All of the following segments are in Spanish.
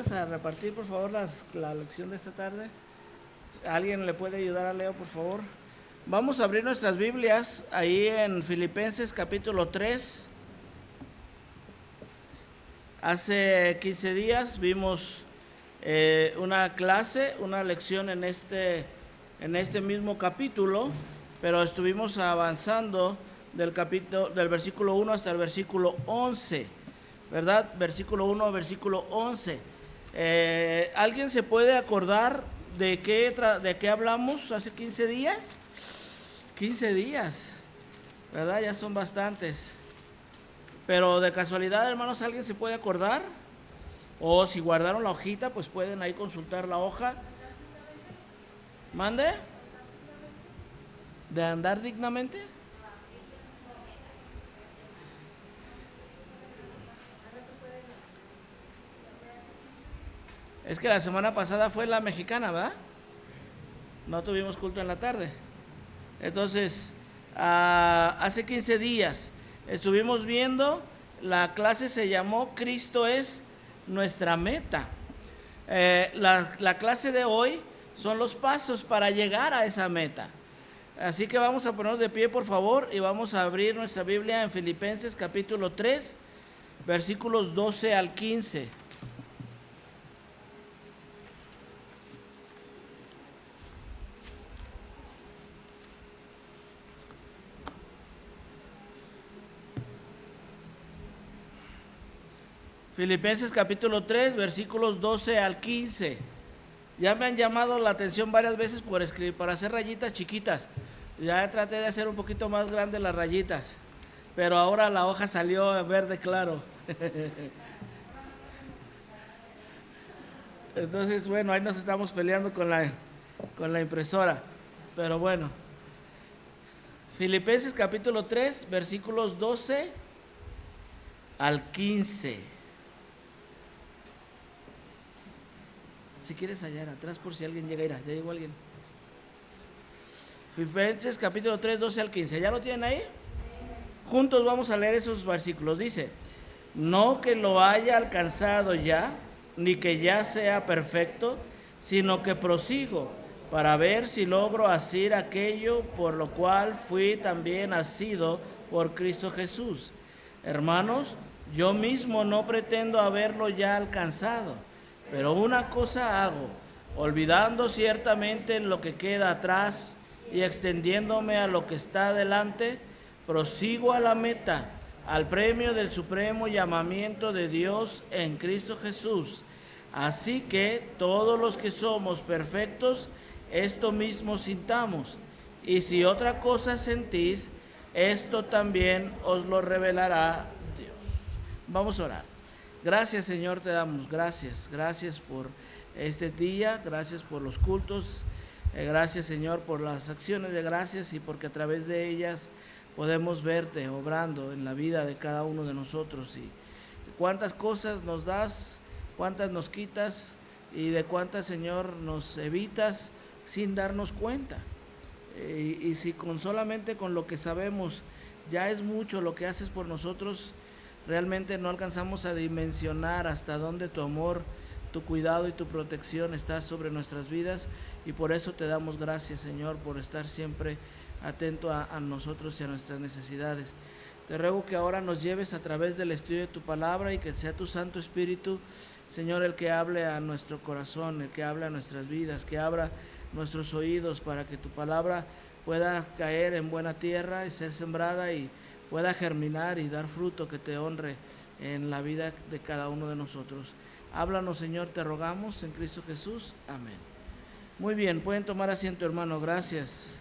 Vamos a repartir, por favor, la lección de esta tarde. ¿Alguien le puede ayudar a Leo, por favor? Vamos a abrir nuestras Biblias ahí en Filipenses capítulo 3. Hace 15 días vimos una clase, una lección en este mismo capítulo, pero estuvimos avanzando del versículo 1 hasta el versículo 11, ¿verdad? Versículo 1 a versículo 11. ¿Alguien se puede acordar de qué hablamos hace 15 días? 15 días, ¿verdad? Ya son bastantes. Pero de casualidad, hermanos, ¿alguien se puede acordar? O si guardaron la hojita, pues pueden ahí consultar la hoja. ¿Mande? ¿De andar dignamente? Es que la semana pasada fue la mexicana, ¿verdad? No tuvimos culto en la tarde. Entonces, hace 15 días estuvimos viendo, la clase se llamó Cristo es nuestra meta. La clase de hoy son los pasos para llegar a esa meta. Así que vamos a ponernos de pie, por favor, y vamos a abrir nuestra Biblia en Filipenses capítulo 3, versículos 12 al 15. Filipenses capítulo 3, versículos 12 al 15. Ya me han llamado la atención varias veces por escribir, para hacer rayitas chiquitas. Ya traté de hacer un poquito más grandes las rayitas, pero ahora la hoja salió verde claro. Entonces, bueno, ahí nos estamos peleando con la impresora. Pero bueno, Filipenses capítulo 3, versículos 12 al 15. Si quieres hallar atrás por si alguien llega, ya llegó alguien. Filipenses capítulo 3, 12 al 15. ¿Ya lo tienen ahí? Juntos vamos a leer esos versículos. Dice: no que lo haya alcanzado ya, ni que ya sea perfecto, sino que prosigo para ver si logro hacer aquello por lo cual fui también asido por Cristo Jesús. Hermanos, yo mismo no pretendo haberlo ya alcanzado, pero una cosa hago, olvidando ciertamente lo que queda atrás y extendiéndome a lo que está delante, prosigo a la meta, al premio del supremo llamamiento de Dios en Cristo Jesús. Así que todos los que somos perfectos, esto mismo sintamos, y si otra cosa sentís, esto también os lo revelará Dios. Vamos a orar. Gracias, Señor, te damos gracias por este día, gracias por los cultos, gracias, Señor, por las acciones de gracias y porque a través de ellas podemos verte obrando en la vida de cada uno de nosotros. Y cuántas cosas nos das, cuántas nos quitas y de cuántas, Señor, nos evitas sin darnos cuenta. Y si solamente con lo que sabemos ya es mucho lo que haces por nosotros, realmente no alcanzamos a dimensionar hasta dónde tu amor, tu cuidado y tu protección está sobre nuestras vidas, y por eso te damos gracias, Señor, por estar siempre atento a nosotros y a nuestras necesidades. Te ruego que ahora nos lleves a través del estudio de tu palabra y que sea tu Santo Espíritu, Señor, el que hable a nuestro corazón, el que hable a nuestras vidas, que abra nuestros oídos para que tu palabra pueda caer en buena tierra y ser sembrada y pueda germinar y dar fruto que te honre en la vida de cada uno de nosotros. Háblanos, Señor, te rogamos en Cristo Jesús. Amén. Muy bien, pueden tomar asiento, hermano. Gracias.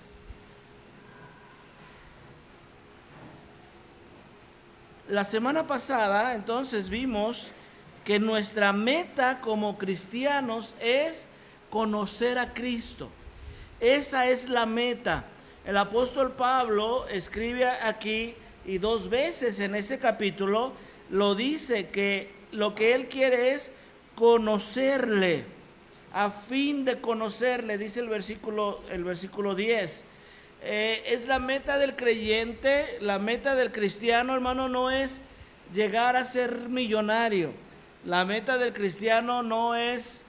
La semana pasada, entonces, vimos que nuestra meta como cristianos es conocer a Cristo. Esa es la meta. El apóstol Pablo escribe aquí, y 2 veces en ese capítulo lo dice, que lo que él quiere es conocerle, a fin de conocerle, dice el versículo 10. Es la meta del creyente, la meta del cristiano, hermano, no es llegar a ser millonario. La meta del cristiano no es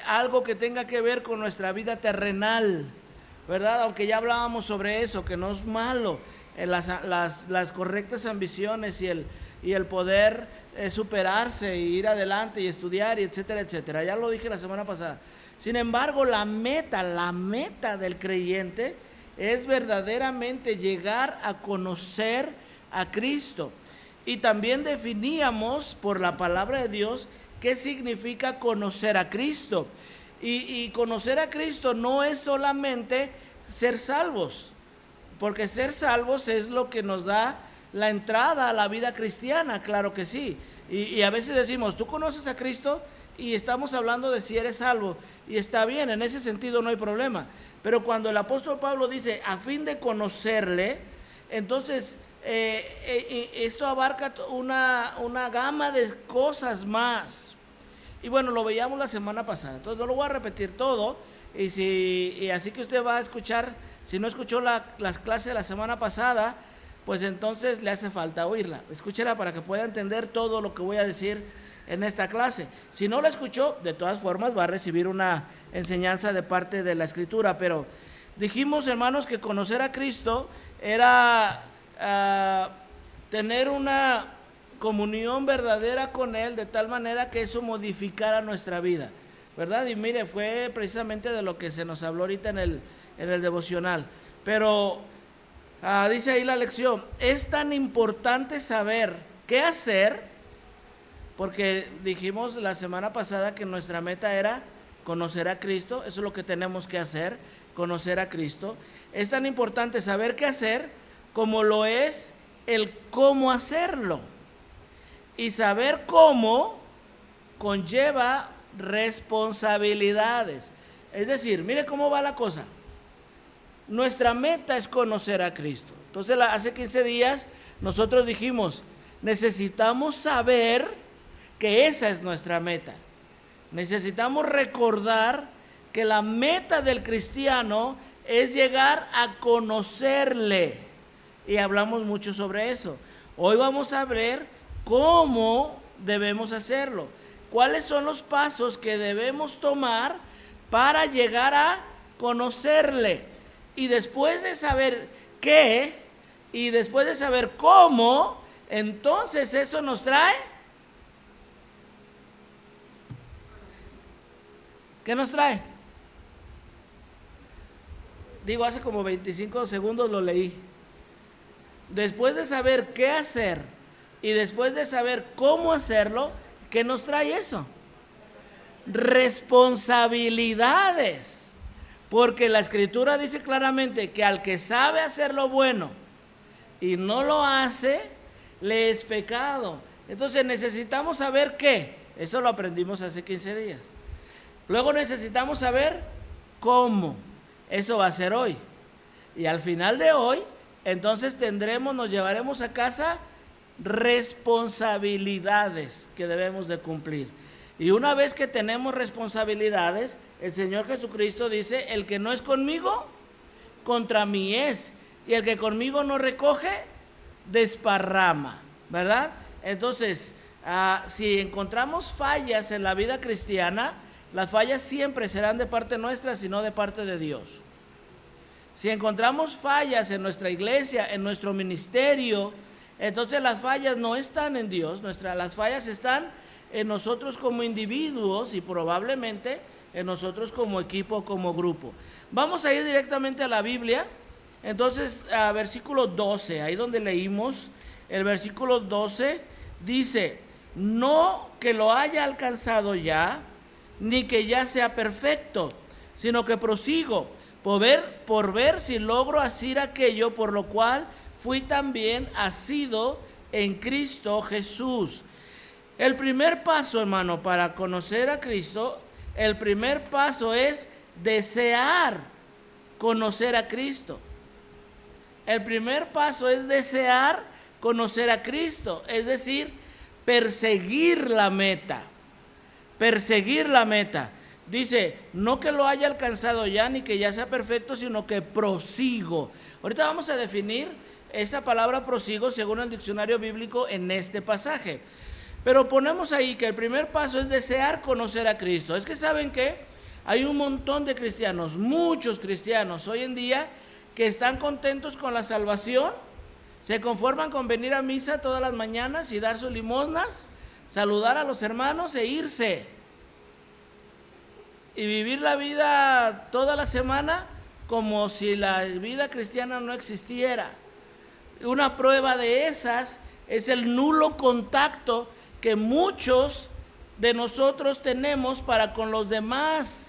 algo que tenga que ver con nuestra vida terrenal, ¿verdad? Aunque ya hablábamos sobre eso, que no es malo, las correctas ambiciones y el poder superarse y ir adelante y estudiar, y etcétera, etcétera. Ya lo dije la semana pasada. Sin embargo, la meta del creyente es verdaderamente llegar a conocer a Cristo. Y también definíamos por la palabra de Dios qué significa conocer a Cristo. Y conocer a Cristo no es solamente ser salvos, porque ser salvos es lo que nos da la entrada a la vida cristiana, claro que sí. Y a veces decimos, ¿tú conoces a Cristo? Y estamos hablando de si eres salvo. Y está bien, en ese sentido no hay problema. Pero cuando el apóstol Pablo dice, a fin de conocerle, entonces esto abarca una gama de cosas más. Y bueno, lo veíamos la semana pasada, entonces no lo voy a repetir todo. Y así que usted va a escuchar, si no escuchó las clases de la semana pasada, pues entonces le hace falta oírla. Escúchela para que pueda entender todo lo que voy a decir en esta clase. Si no la escuchó, de todas formas va a recibir una enseñanza de parte de la Escritura. Pero dijimos, hermanos, que conocer a Cristo era tener una comunión verdadera con Él, de tal manera que eso modificara nuestra vida, ¿verdad? Y mire, fue precisamente de lo que se nos habló ahorita en el devocional. Pero dice ahí la lección, es tan importante saber qué hacer, porque dijimos la semana pasada que nuestra meta era conocer a Cristo. Eso es lo que tenemos que hacer, conocer a Cristo. Es tan importante saber qué hacer como lo es el cómo hacerlo. Y saber cómo conlleva responsabilidades. Es decir, mire cómo va la cosa. Nuestra meta es conocer a Cristo. Entonces, hace 15 días nosotros dijimos, necesitamos saber que esa es nuestra meta. Necesitamos recordar que la meta del cristiano es llegar a conocerle. Y hablamos mucho sobre eso. Hoy vamos a ver cómo debemos hacerlo. ¿Cuáles son los pasos que debemos tomar para llegar a conocerle? Y después de saber qué, y después de saber cómo, entonces eso nos trae. ¿Qué nos trae? Digo, hace como 25 segundos lo leí. Después de saber qué hacer y después de saber cómo hacerlo, ¿qué nos trae eso? Responsabilidades. Porque la Escritura dice claramente que al que sabe hacer lo bueno y no lo hace, le es pecado. Entonces necesitamos saber qué. Eso lo aprendimos hace 15 días. Luego necesitamos saber cómo. Eso va a ser hoy. Y al final de hoy, entonces nos llevaremos a casa responsabilidades que debemos de cumplir. Y una vez que tenemos responsabilidades, el Señor Jesucristo dice, el que no es conmigo, contra mí es. Y el que conmigo no recoge, desparrama, ¿verdad? Entonces, si encontramos fallas en la vida cristiana, las fallas siempre serán de parte nuestra, sino de parte de Dios. Si encontramos fallas en nuestra iglesia, en nuestro ministerio, entonces las fallas no están en Dios, las fallas están en nosotros como individuos y probablemente en nosotros como equipo, como grupo. Vamos a ir directamente a la Biblia. Entonces, a versículo 12, ahí donde leímos, el versículo 12 dice, no que lo haya alcanzado ya, ni que ya sea perfecto, sino que prosigo por ver si logro asir aquello por lo cual fui también asido en Cristo Jesús. El primer paso, hermano, para conocer a Cristo, el primer paso es desear conocer a Cristo. El primer paso es desear conocer a Cristo, es decir, perseguir la meta. Perseguir la meta. Dice, no que lo haya alcanzado ya, ni que ya sea perfecto, sino que prosigo. Ahorita vamos a definir esa palabra prosigo según el diccionario bíblico en este pasaje. Pero ponemos ahí que el primer paso es desear conocer a Cristo. Es que ¿saben qué? Hay un montón de cristianos, muchos cristianos hoy en día que están contentos con la salvación, se conforman con venir a misa todas las mañanas y dar sus limosnas, saludar a los hermanos e irse. Y vivir la vida toda la semana como si la vida cristiana no existiera. Una prueba de esas es el nulo contacto que muchos de nosotros tenemos para con los demás.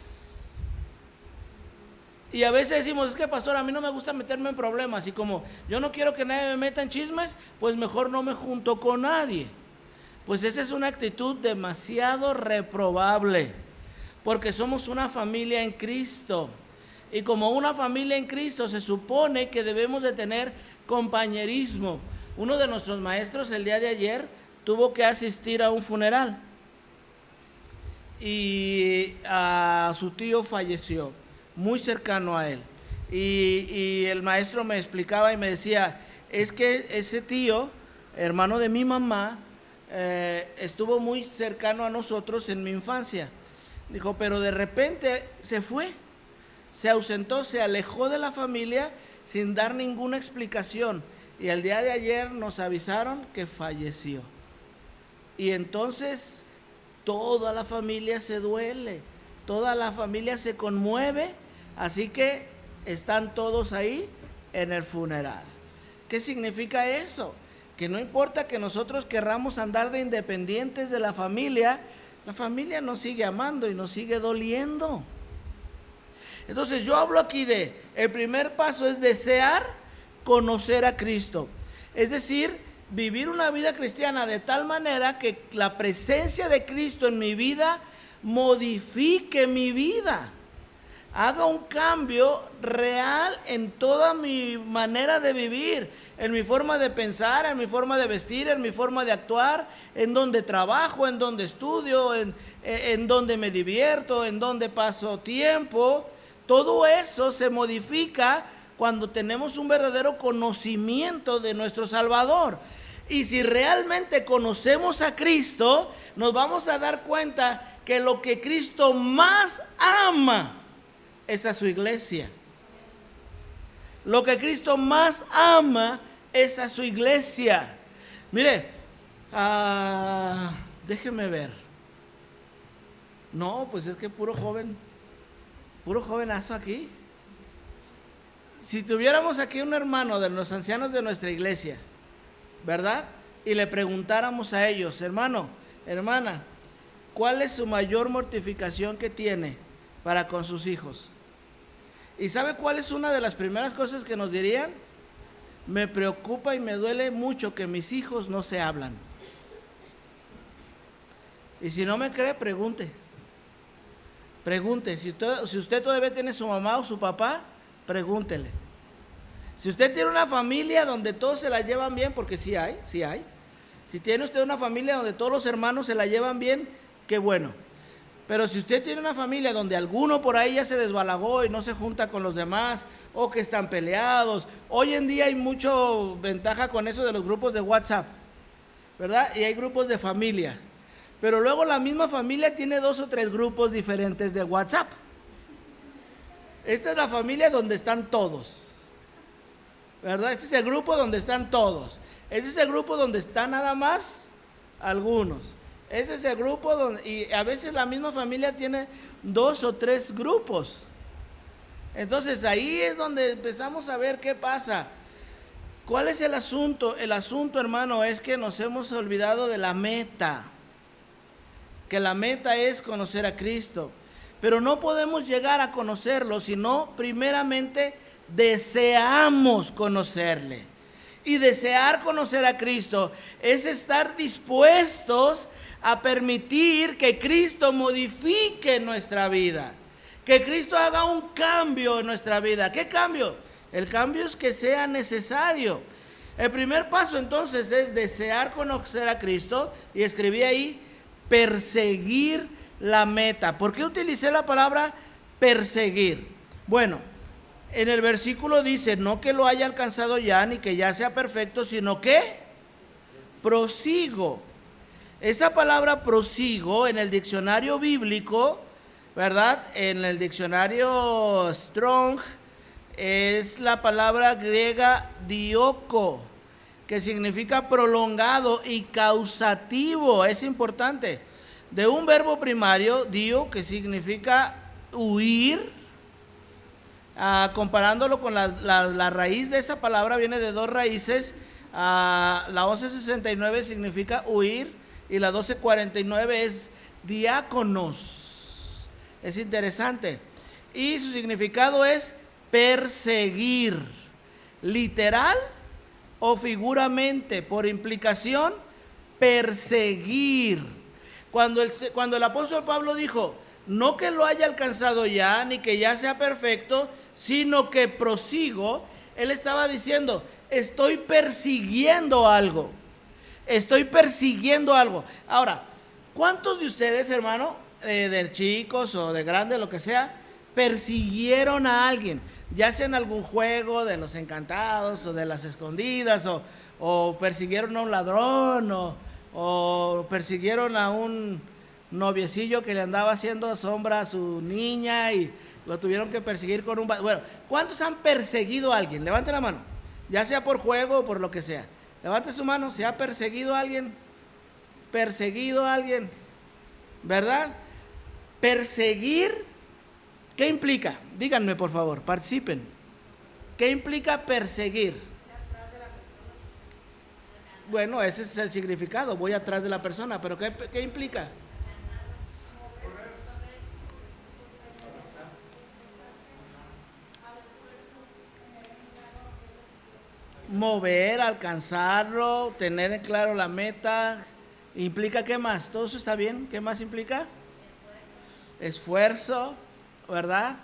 Y a veces decimos, es que pastor, a mí no me gusta meterme en problemas, y como yo no quiero que nadie me meta en chismes, pues mejor no me junto con nadie. Pues esa es una actitud demasiado reprobable, porque somos una familia en Cristo. Y como una familia en Cristo se supone que debemos de tener compañerismo. Uno de nuestros maestros el día de ayer tuvo que asistir a un funeral y a su tío falleció, muy cercano a él. Y el maestro me explicaba y me decía, es que ese tío, hermano de mi mamá, estuvo muy cercano a nosotros en mi infancia. Dijo, pero de repente se fue, se ausentó, se alejó de la familia sin dar ninguna explicación. Y el día de ayer nos avisaron que falleció. Y entonces toda la familia se duele, toda la familia se conmueve, así que están todos ahí en el funeral. ¿Qué significa eso? Que no importa que nosotros querramos andar de independientes de la familia nos sigue amando y nos sigue doliendo. Entonces yo hablo aquí de, el primer paso es desear conocer a Cristo. Es decir, vivir una vida cristiana de tal manera que la presencia de Cristo en mi vida modifique mi vida, haga un cambio real en toda mi manera de vivir, en mi forma de pensar, en mi forma de vestir, en mi forma de actuar, en donde trabajo, en donde estudio, en donde me divierto, en donde paso tiempo. Todo eso se modifica cuando tenemos un verdadero conocimiento de nuestro Salvador. Y si realmente conocemos a Cristo, nos vamos a dar cuenta que lo que Cristo más ama es a su iglesia. Lo que Cristo más ama es a su iglesia. Mire, déjeme ver. No, pues es que puro jovenazo aquí. Si tuviéramos aquí un hermano de los ancianos de nuestra iglesia, ¿verdad? Y le preguntáramos a ellos, hermano, hermana, ¿cuál es su mayor mortificación que tiene para con sus hijos? ¿Y sabe cuál es una de las primeras cosas que nos dirían? Me preocupa y me duele mucho que mis hijos no se hablan. Y si no me cree, pregunte. Si usted todavía tiene su mamá o su papá, pregúntele. Si usted tiene una familia donde todos se la llevan bien, porque sí hay. Si tiene usted una familia donde todos los hermanos se la llevan bien, qué bueno. Pero si usted tiene una familia donde alguno por ahí ya se desbalagó y no se junta con los demás, o que están peleados, hoy en día hay mucha ventaja con eso de los grupos de WhatsApp, ¿verdad? Y hay grupos de familia. Pero luego la misma familia tiene 2 o 3 grupos diferentes de WhatsApp. Esta es la familia donde están todos, ¿verdad? Este es el grupo donde están todos. Este es el grupo donde están nada más algunos. Ese es el grupo donde, y a veces la misma familia tiene 2 o 3 grupos. Entonces ahí es donde empezamos a ver qué pasa. ¿Cuál es el asunto? El asunto, hermano, es que nos hemos olvidado de la meta. Que la meta es conocer a Cristo. Pero no podemos llegar a conocerlo si no primeramente deseamos conocerle. Y desear conocer a Cristo es estar dispuestos a permitir que Cristo modifique nuestra vida. Que Cristo haga un cambio en nuestra vida. ¿Qué cambio? El cambio es que sea necesario. El primer paso entonces es desear conocer a Cristo. Y escribí ahí, perseguir la meta. ¿Por qué utilicé la palabra perseguir? Bueno, en el versículo dice, no que lo haya alcanzado ya, ni que ya sea perfecto, sino que prosigo. Esa palabra prosigo en el diccionario bíblico, ¿verdad? En el diccionario Strong es la palabra griega dioko, que significa prolongado y causativo. Es importante. De un verbo primario, dio, que significa huir, comparándolo con la raíz de esa palabra, viene de dos raíces. La 1169 significa huir y la 1249 es diáconos. Es interesante. Y su significado es perseguir, literal o figuramente, por implicación, perseguir. Cuando el apóstol Pablo dijo, no que lo haya alcanzado ya, ni que ya sea perfecto, sino que prosigo, él estaba diciendo, estoy persiguiendo algo. Estoy persiguiendo algo. Ahora, ¿cuántos de ustedes, hermano, de chicos o de grandes, lo que sea, persiguieron a alguien? Ya sea en algún juego de los encantados o de las escondidas, o persiguieron a un ladrón, o persiguieron a un noviecillo que le andaba haciendo sombra a su niña y lo tuvieron que perseguir con un... Bueno, ¿cuántos han perseguido a alguien? Levante la mano, ya sea por juego o por lo que sea. Levante su mano, ¿se ha perseguido a alguien? Perseguido a alguien, ¿verdad? Perseguir, ¿qué implica? Díganme, por favor, participen. ¿Qué implica perseguir? Bueno, ese es el significado, voy atrás de la persona, pero ¿qué implica? Mover, alcanzarlo, tener en claro la meta. ¿Implica qué más? ¿Todo eso está bien? ¿Qué más implica? Esfuerzo, ¿verdad?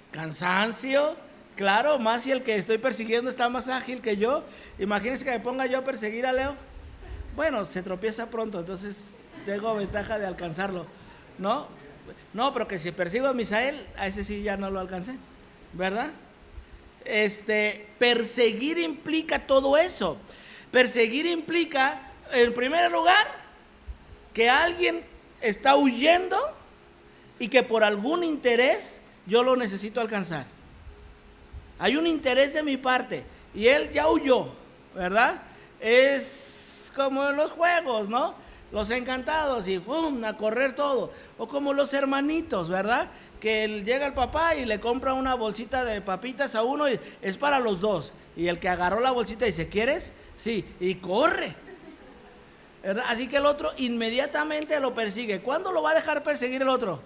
Cansancio, claro, más si el que estoy persiguiendo está más ágil que yo. Imagínense que me ponga yo a perseguir a Leo. Bueno, se tropieza pronto, entonces tengo ventaja de alcanzarlo, ¿no? No, pero que si persigo a Misael, a ese sí ya no lo alcancé, ¿verdad? Perseguir implica todo eso. Perseguir implica, en primer lugar, que alguien está huyendo y que por algún interés yo lo necesito alcanzar. Hay un interés de mi parte y él ya huyó, ¿verdad? Es como en los juegos, ¿no? Los encantados y ¡fum!, a correr todo. O como los hermanitos, ¿verdad? Que llega el papá y le compra una bolsita de papitas a uno y es para los dos. Y el que agarró la bolsita dice, ¿quieres? Sí, y corre, ¿verdad? Así que el otro inmediatamente lo persigue. ¿Cuándo lo va a dejar perseguir el otro?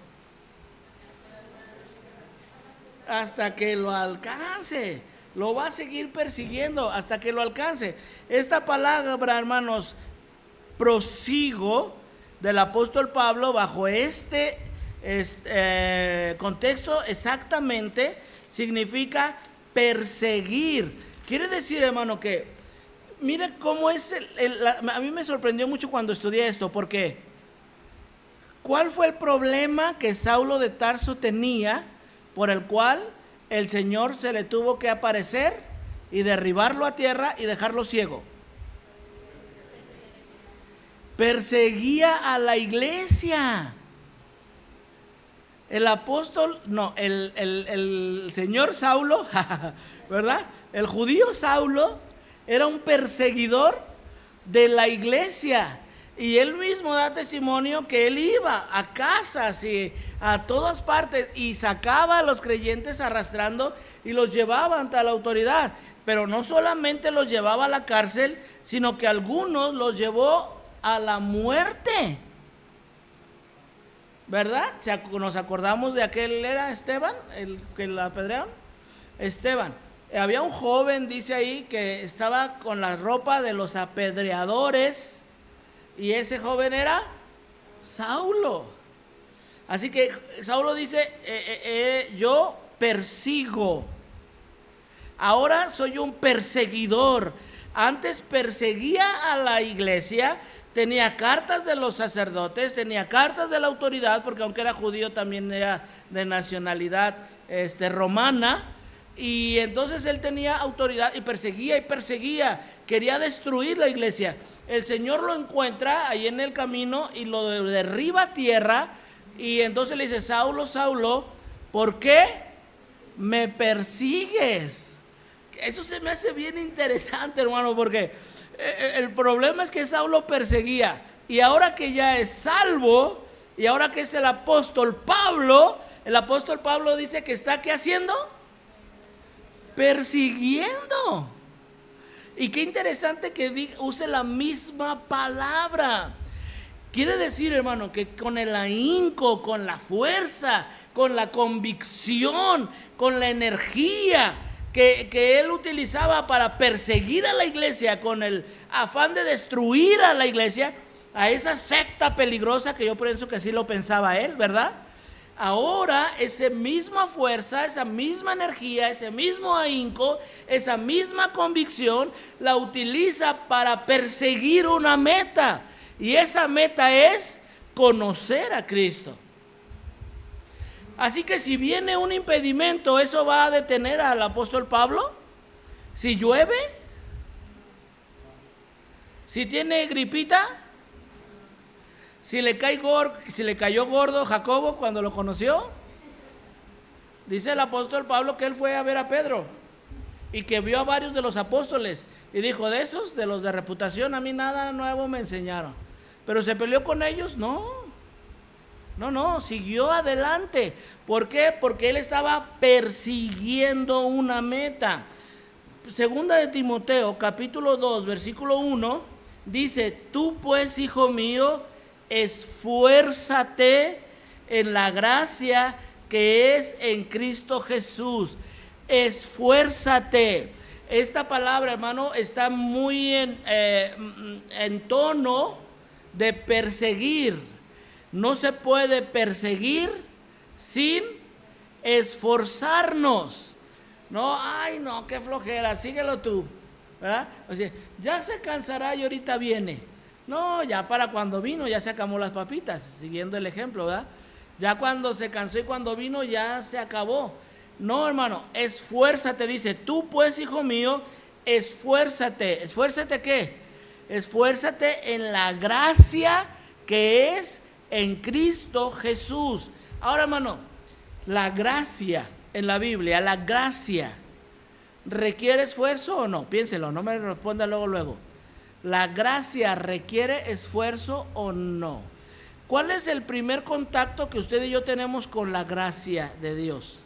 Hasta que lo alcance. Lo va a seguir persiguiendo hasta que lo alcance. Esta palabra, hermanos, prosigo, del apóstol Pablo, bajo este contexto exactamente, significa perseguir. Quiere decir, hermano, que mire cómo es a mí me sorprendió mucho cuando estudié esto, porque ¿cuál fue el problema que Saulo de Tarso tenía por el cual el Señor se le tuvo que aparecer y derribarlo a tierra y dejarlo ciego? Perseguía a la iglesia. El apóstol, no, el señor Saulo, ¿verdad? El judío Saulo era un perseguidor de la iglesia. Y él mismo da testimonio que él iba a casas y a todas partes y sacaba a los creyentes arrastrando y los llevaba ante la autoridad. Pero no solamente los llevaba a la cárcel, sino que algunos los llevó a la muerte, ¿verdad? Nos acordamos de aquel, era Esteban, el que lo apedrearon. Esteban, había un joven, dice ahí, que estaba con la ropa de los apedreadores, y ese joven era Saulo. Así que Saulo dice, yo persigo, ahora soy un perseguidor. Antes perseguía a la iglesia, tenía cartas de los sacerdotes, tenía cartas de la autoridad, porque aunque era judío también era de nacionalidad romana, y entonces él tenía autoridad y perseguía. quería destruir la iglesia. El Señor lo encuentra ahí en el camino y lo derriba a tierra, y entonces le dice: Saulo, Saulo, ¿por qué me persigues? Eso se me hace bien interesante, hermano, porque el problema es que Saulo perseguía, y ahora que ya es salvo, y ahora que es el apóstol Pablo dice que está, ¿qué haciendo? Persiguiendo. Y qué interesante que use la misma palabra. Quiere decir, hermano, que con el ahínco, con la fuerza, con la convicción, con la energía que él utilizaba para perseguir a la iglesia, con el afán de destruir a la iglesia, a esa secta peligrosa, que yo pienso que así lo pensaba él, ¿verdad? Ahora esa misma fuerza, esa misma energía, ese mismo ahínco, esa misma convicción la utiliza para perseguir una meta, y esa meta es conocer a Cristo. Así que si viene un impedimento, ¿eso va a detener al apóstol Pablo? Si llueve, si tiene gripita, si le cayó gordo Jacobo cuando lo conoció. Dice el apóstol Pablo que él fue a ver a Pedro y que vio a varios de los apóstoles y dijo: de esos, de los de reputación, a mí nada nuevo me enseñaron. Pero se peleó con ellos, no, siguió adelante. ¿Por qué? Porque él estaba persiguiendo una meta. Segunda de Timoteo, capítulo 2, versículo 1, dice: tú pues, hijo mío, esfuérzate en la gracia que es en Cristo Jesús. Esfuérzate. Esta palabra, hermano, está muy en tono de perseguir. No se puede perseguir sin esforzarnos. No, ay no, qué flojera, síguelo tú, ¿verdad? O sea, ya se cansará y ahorita viene. No, ya para cuando vino ya se acabó las papitas, siguiendo el ejemplo, ¿verdad? Ya cuando se cansó y cuando vino ya se acabó. No, hermano, esfuérzate, dice: tú pues, hijo mío, esfuérzate. ¿Esfuérzate qué? Esfuérzate en la gracia que es en Cristo Jesús. Ahora, hermano, la gracia en la Biblia, la gracia, ¿requiere esfuerzo o no? Piénselo, no me responda luego. ¿La gracia requiere esfuerzo o no? ¿Cuál es el primer contacto que usted y yo tenemos con la gracia de Dios?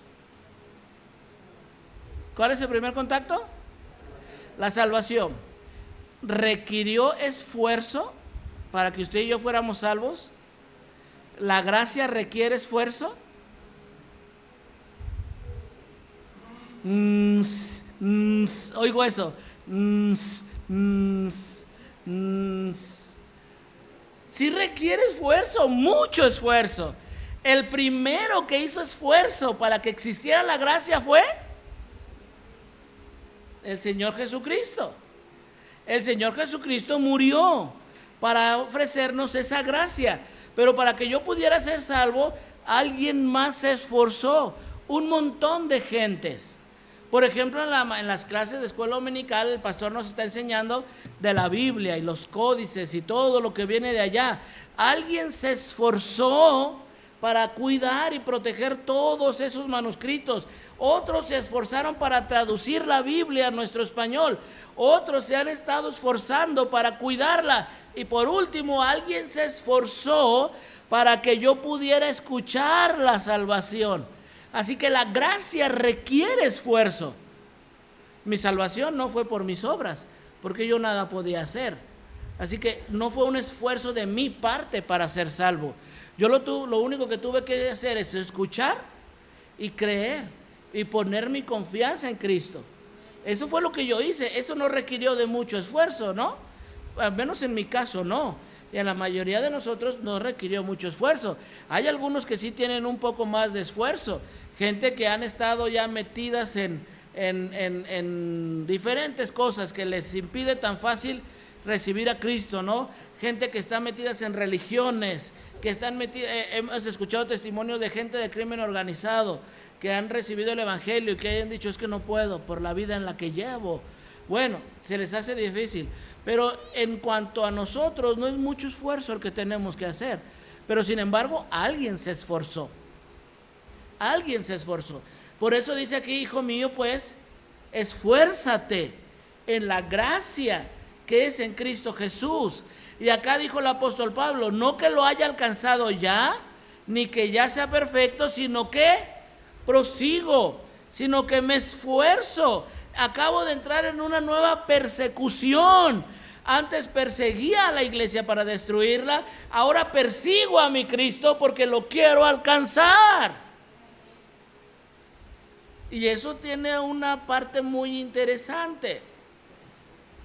¿Cuál es el primer contacto? La salvación. ¿Requirió esfuerzo para que usted y yo fuéramos salvos? ¿La gracia requiere esfuerzo? Oigo eso. Sí requiere esfuerzo, mucho esfuerzo. El primero que hizo esfuerzo para que existiera la gracia fue el Señor Jesucristo. El Señor Jesucristo murió para ofrecernos esa gracia. Pero para que yo pudiera ser salvo, alguien más se esforzó, un montón de gentes. Por ejemplo, en las clases de escuela dominical, el pastor nos está enseñando de la Biblia y los códices y todo lo que viene de allá. Alguien se esforzó para cuidar y proteger todos esos manuscritos. Otros se esforzaron para traducir la Biblia a nuestro español. Otros se han estado esforzando para cuidarla. Y por último, alguien se esforzó para que yo pudiera escuchar la salvación. Así que la gracia requiere esfuerzo. Mi salvación no fue por mis obras, porque yo nada podía hacer. Así que no fue un esfuerzo de mi parte para ser salvo. Yo lo único que tuve que hacer es escuchar y creer y poner mi confianza en Cristo. Eso fue lo que yo hice. Eso no requirió de mucho esfuerzo, ¿no? Al menos en mi caso no. Y en la mayoría de nosotros no requirió mucho esfuerzo. Hay algunos que sí tienen un poco más de esfuerzo. Gente que han estado ya metidas en diferentes cosas que les impide tan fácil recibir a Cristo, ¿no? Gente que está metidas en religiones, que están metidas, hemos escuchado testimonios de gente de crimen organizado que han recibido el evangelio y que hayan dicho: es que no puedo por la vida en la que llevo. Bueno, se les hace difícil, pero en cuanto a nosotros no es mucho esfuerzo el que tenemos que hacer, pero sin embargo alguien se esforzó. Alguien se esforzó. Por eso dice aquí, hijo mío, pues, esfuérzate en la gracia que es en Cristo Jesús. Y acá dijo el apóstol Pablo, no que lo haya alcanzado ya, ni que ya sea perfecto, sino que prosigo, sino que me esfuerzo. Acabo de entrar en una nueva persecución. Antes perseguía a la iglesia para destruirla, ahora persigo a mi Cristo porque lo quiero alcanzar. Y eso tiene una parte muy interesante.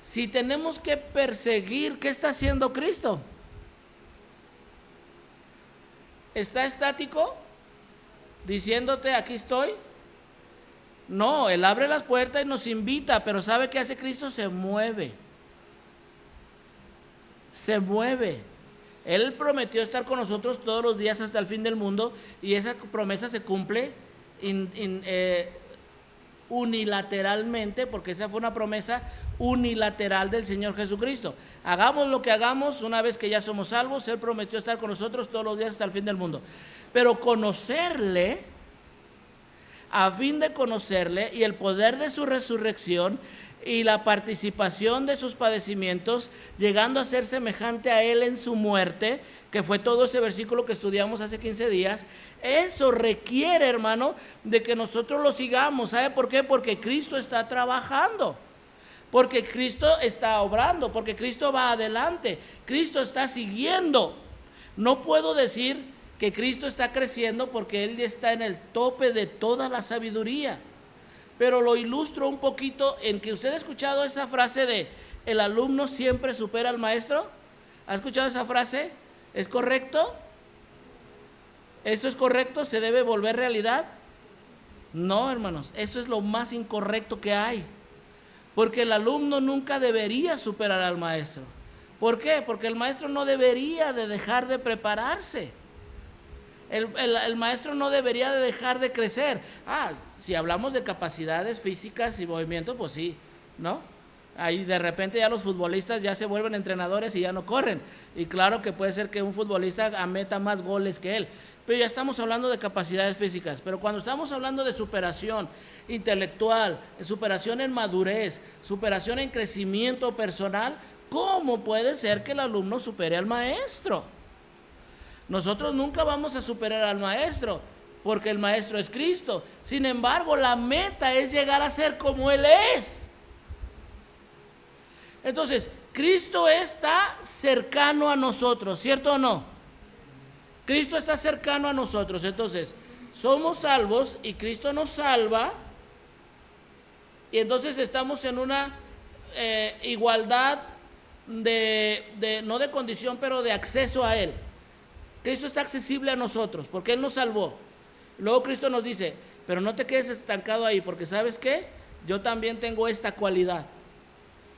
Si tenemos que perseguir, ¿qué está haciendo Cristo? ¿Está estático? Diciéndote, aquí estoy. No, Él abre las puertas y nos invita, pero ¿sabe qué hace Cristo? Se mueve. Se mueve. Él prometió estar con nosotros todos los días hasta el fin del mundo, y esa promesa se cumple unilateralmente, porque esa fue una promesa unilateral del Señor Jesucristo. Hagamos lo que hagamos, una vez que ya somos salvos, Él prometió estar con nosotros todos los días hasta el fin del mundo. Pero conocerle, a fin de conocerle y el poder de su resurrección y la participación de sus padecimientos, llegando a ser semejante a Él en su muerte, que fue todo ese versículo que estudiamos hace 15 días, eso requiere, hermano, de que nosotros lo sigamos. ¿Sabe por qué? Porque Cristo está trabajando, porque Cristo está obrando, porque Cristo va adelante, Cristo está siguiendo. No puedo decir que Cristo está creciendo porque Él ya está en el tope de toda la sabiduría. Pero lo ilustro un poquito en que usted ha escuchado esa frase de el alumno siempre supera al maestro. ¿Ha escuchado esa frase? ¿Es correcto? ¿Eso es correcto? ¿Se debe volver realidad? No, hermanos, eso es lo más incorrecto que hay. Porque el alumno nunca debería superar al maestro. ¿Por qué? Porque el maestro no debería de dejar de prepararse. El maestro no debería de dejar de crecer. Si hablamos de capacidades físicas y movimiento, pues sí, ¿no? Ahí de repente ya los futbolistas ya se vuelven entrenadores y ya no corren. Y claro que puede ser que un futbolista meta más goles que él. Pero ya estamos hablando de capacidades físicas. Pero cuando estamos hablando de superación intelectual, superación en madurez, superación en crecimiento personal, ¿cómo puede ser que el alumno supere al maestro? Nosotros nunca vamos a superar al maestro, porque el maestro es Cristo. Sin embargo, la meta es llegar a ser como Él es. Entonces, Cristo está cercano a nosotros, ¿cierto o no? Cristo está cercano a nosotros. Entonces, somos salvos y Cristo nos salva. Y entonces estamos en una igualdad no de condición, pero de acceso a Él. Cristo está accesible a nosotros porque Él nos salvó. Luego Cristo nos dice, pero no te quedes estancado ahí, porque ¿sabes qué? Yo también tengo esta cualidad.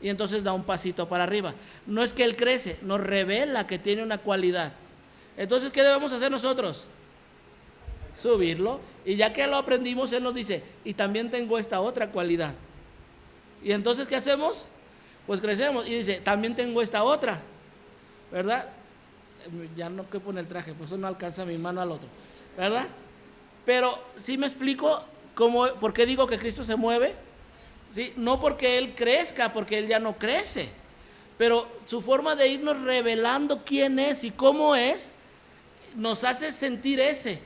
Y entonces da un pasito para arriba. No es que Él crece, nos revela que tiene una cualidad. Entonces, ¿qué debemos hacer nosotros? Subirlo. Y ya que lo aprendimos, Él nos dice, y también tengo esta otra cualidad. Y entonces, ¿qué hacemos? Pues crecemos. Y dice, también tengo esta otra, ¿verdad? Ya no quepo en el traje, pues eso no alcanza mi mano al otro, ¿verdad? Pero ¿sí me explico por qué digo que Cristo se mueve? ¿Sí? No porque Él crezca, porque Él ya no crece, pero su forma de irnos revelando quién es y cómo es, nos hace sentir ese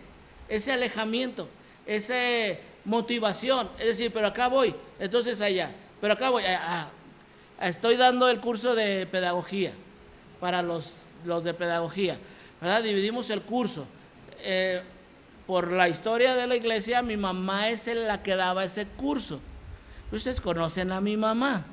alejamiento, esa motivación. Es decir, pero acá voy, entonces allá, pero acá voy, estoy dando el curso de pedagogía para los de pedagogía, ¿verdad? Dividimos el curso. Por la historia de la iglesia, mi mamá es la que daba ese curso. Ustedes conocen a mi mamá,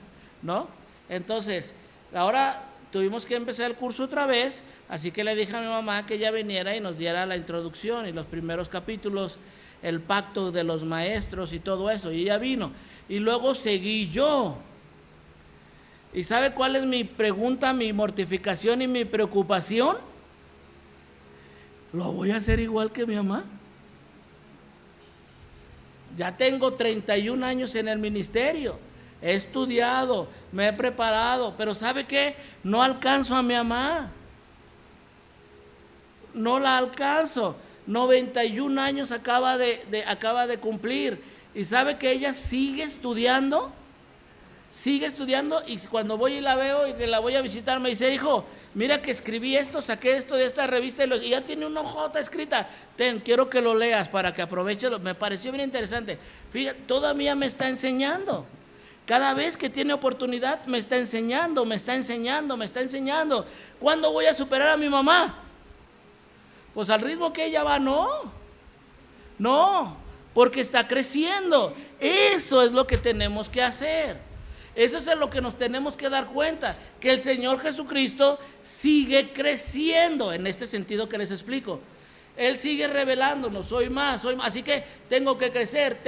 ¿no? Entonces, ahora tuvimos que empezar el curso otra vez, así que le dije a mi mamá que ella viniera y nos diera la introducción y los primeros capítulos, el pacto de los maestros y todo eso, y ella vino. Y luego seguí yo. ¿Y sabe cuál es mi pregunta, mi mortificación y mi preocupación? ¿Lo voy a hacer igual que mi mamá? Ya tengo 31 años en el ministerio. he estudiado, me he preparado, pero ¿sabe qué? No alcanzo a mi mamá. No la alcanzo. 91 años acaba de cumplir. ¿Y sabe que ella sigue estudiando? Sigue estudiando, y cuando voy y la veo y que la voy a visitar, me dice: hijo, mira que escribí esto, saqué esto de esta revista y ya tiene una hojota escrita. Quiero que lo leas para que aproveches. Me pareció bien interesante. Fíjate, todavía me está enseñando. Cada vez que tiene oportunidad me está enseñando, me está enseñando, me está enseñando. ¿Cuándo voy a superar a mi mamá? Pues al ritmo que ella va, no, porque está creciendo. Eso es lo que tenemos que hacer. Eso es lo que nos tenemos que dar cuenta, que el Señor Jesucristo sigue creciendo, en este sentido que les explico. Él sigue revelándonos, soy más, así que tengo que crecer,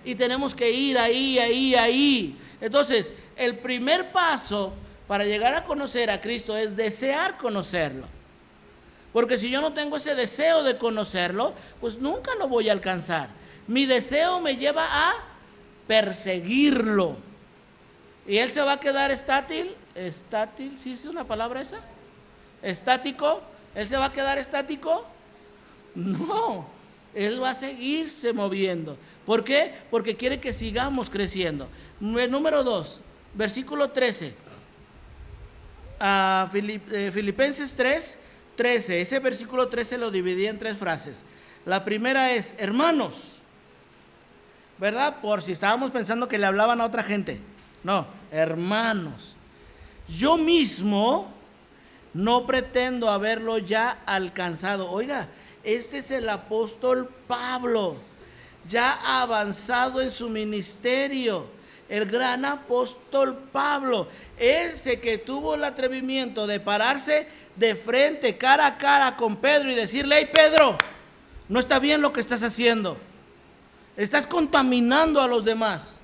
y tenemos que ir ahí. Entonces, el primer paso para llegar a conocer a Cristo es desear conocerlo. Porque si yo no tengo ese deseo de conocerlo, pues nunca lo voy a alcanzar. Mi deseo me lleva a perseguirlo. ¿Y él se va a quedar estátil? ¿Sí es una palabra esa? ¿Estático? ¿Él se va a quedar estático? No, él va a seguirse moviendo. ¿Por qué? Porque quiere que sigamos creciendo. Número 2, versículo 13. Filipenses 3:13. Ese versículo 13 lo dividí en 3 frases. La primera es: hermanos, ¿verdad? Por si estábamos pensando que le hablaban a otra gente. No, hermanos, yo mismo no pretendo haberlo ya alcanzado. Oiga, este es el apóstol Pablo, ya avanzado en su ministerio, el gran apóstol Pablo, ese que tuvo el atrevimiento de pararse de frente, cara a cara con Pedro y decirle: hey Pedro, no está bien lo que estás haciendo, estás contaminando a los demás.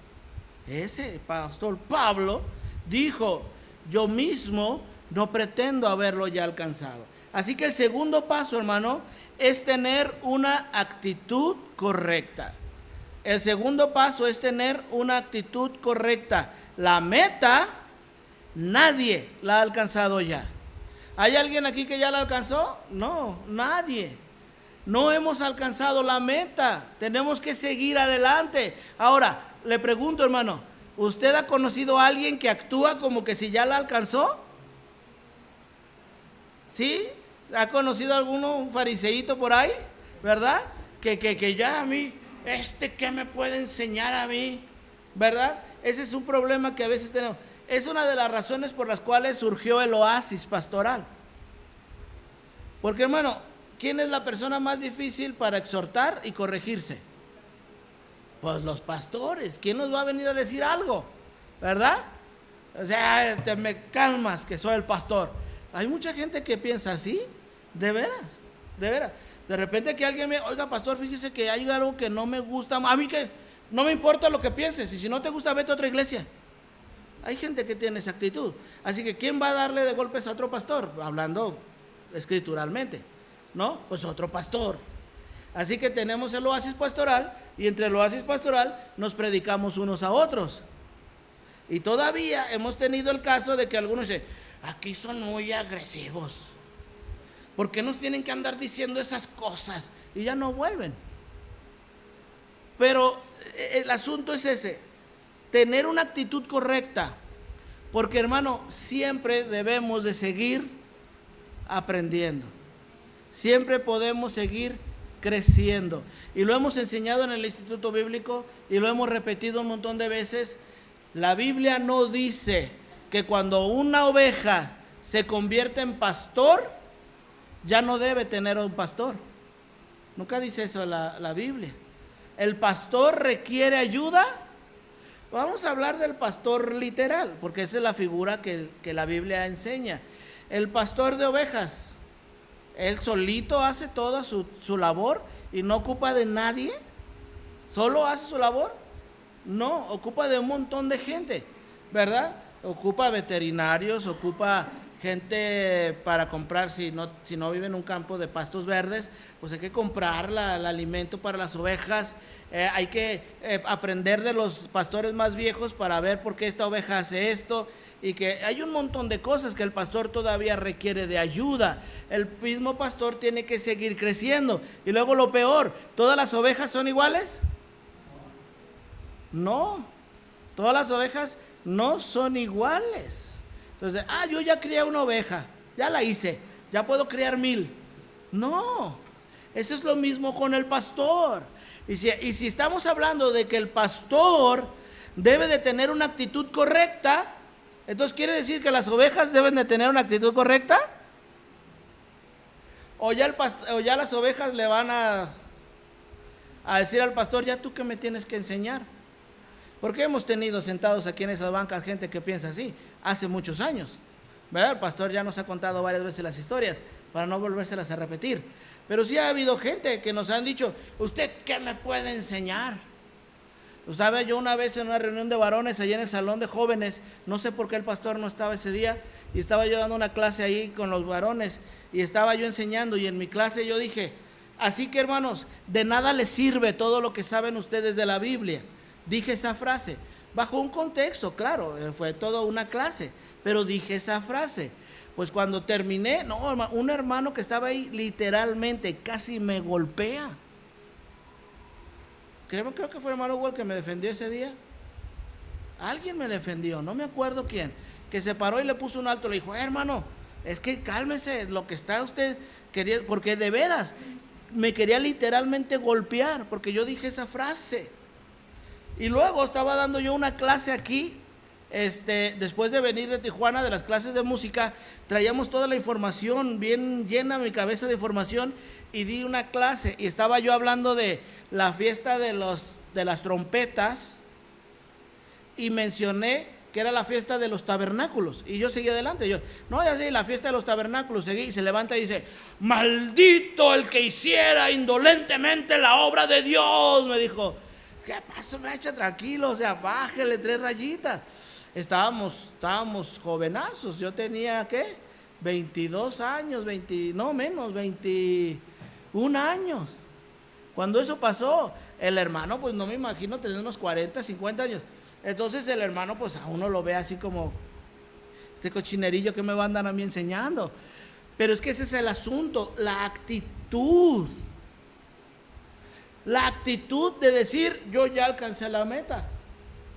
Ese pastor Pablo dijo: yo mismo no pretendo haberlo ya alcanzado. Así que el segundo paso, hermano, es tener una actitud correcta. El segundo paso es tener una actitud correcta. La meta, nadie la ha alcanzado ya. ¿Hay alguien aquí que ya la alcanzó? No, nadie. No hemos alcanzado la meta. Tenemos que seguir adelante. Ahora, le pregunto, hermano, ¿usted ha conocido a alguien que actúa como que si ya la alcanzó? ¿Sí? ¿Ha conocido alguno, un fariseíto por ahí? ¿Verdad? Que ya a mí, ¿qué me puede enseñar a mí? ¿Verdad? Ese es un problema que a veces tenemos. Es una de las razones por las cuales surgió el oasis pastoral. Porque, hermano, ¿quién es la persona más difícil para exhortar y corregirse? Pues los pastores. ¿Quién nos va a venir a decir algo? ¿Verdad? O sea, te me calmas que soy el pastor. Hay mucha gente que piensa así. De veras. De repente que alguien me: oiga pastor, fíjese que hay algo que no me gusta. A mí que no me importa lo que pienses, y si no te gusta, vete a otra iglesia. Hay gente que tiene esa actitud. Así que ¿quién va a darle de golpes a otro pastor? Hablando escrituralmente, ¿no? Pues otro pastor. Así que tenemos el oasis pastoral, y entre el oasis pastoral nos predicamos unos a otros. Y todavía hemos tenido el caso de que algunos dicen: aquí son muy agresivos, ¿por qué nos tienen que andar diciendo esas cosas? Y ya no vuelven. Pero el asunto es ese: tener una actitud correcta. Porque, hermano, siempre debemos de seguir aprendiendo. Siempre podemos seguir creciendo. Y lo hemos enseñado en el Instituto Bíblico y lo hemos repetido un montón de veces. La Biblia no dice que cuando una oveja se convierte en pastor, ya no debe tener un pastor. Nunca dice eso la Biblia. El pastor requiere ayuda. Vamos a hablar del pastor literal, porque esa es la figura que la Biblia enseña. El pastor de ovejas, él solito hace toda su labor y no ocupa de nadie. ¿Solo hace su labor? No, ocupa de un montón de gente, ¿verdad? Ocupa veterinarios, ocupa gente para comprar, si no vive en un campo de pastos verdes, pues hay que comprar el alimento para las ovejas. Hay que aprender de los pastores más viejos para ver por qué esta oveja hace esto, y que hay un montón de cosas que el pastor todavía requiere de ayuda. El mismo pastor tiene que seguir creciendo. Y luego lo peor, ¿todas las ovejas son iguales? No, todas las ovejas no son iguales. Entonces, yo ya crié una oveja, ya la hice, ya puedo criar 1000. No, eso es lo mismo con el pastor. Y si estamos hablando de que el pastor debe de tener una actitud correcta, entonces quiere decir que las ovejas deben de tener una actitud correcta. O ya las ovejas le van a decir al pastor, ya tú que me tienes que enseñar. Porque hemos tenido sentados aquí en esas bancas gente que piensa así, hace muchos años, ¿verdad? El pastor ya nos ha contado varias veces las historias para no volvérselas a repetir. Pero sí ha habido gente que nos han dicho, ¿usted qué me puede enseñar? ¿Sabe? Yo una vez en una reunión de varones allá en el salón de jóvenes, no sé por qué el pastor no estaba ese día, y estaba yo dando una clase ahí con los varones, y estaba yo enseñando, y en mi clase yo dije, así que hermanos, de nada les sirve todo lo que saben ustedes de la Biblia. Dije esa frase, bajo un contexto, claro, fue toda una clase, pero dije esa frase. Pues cuando terminé, un hermano que estaba ahí literalmente casi me golpea. Creo que fue el hermano Hugo el que me defendió ese día. Alguien me defendió, no me acuerdo quién, que se paró y le puso un alto, le dijo, hermano, es que cálmese, lo que está usted queriendo, porque de veras, me quería literalmente golpear, porque yo dije esa frase. Y luego estaba dando yo una clase aquí, después de venir de Tijuana, de las clases de música, traíamos toda la información bien llena mi cabeza de información, y di una clase, y estaba yo hablando de la fiesta de las trompetas, y mencioné que era la fiesta de los tabernáculos, y yo seguí adelante, ya sé, la fiesta de los tabernáculos, seguí, y se levanta y dice, maldito el que hiciera indolentemente la obra de Dios, me dijo. ¿Qué pasó? Me echa tranquilo, bájele 3 rayitas. Estábamos jovenazos, yo tenía, 22 años, 21 años. Cuando eso pasó, el hermano, pues no me imagino tener unos 40, 50 años. Entonces el hermano, pues a uno lo ve así como, este cochinerillo que me van a andar a mí enseñando. Pero es que ese es el asunto, la actitud. La actitud de decir, yo ya alcancé la meta,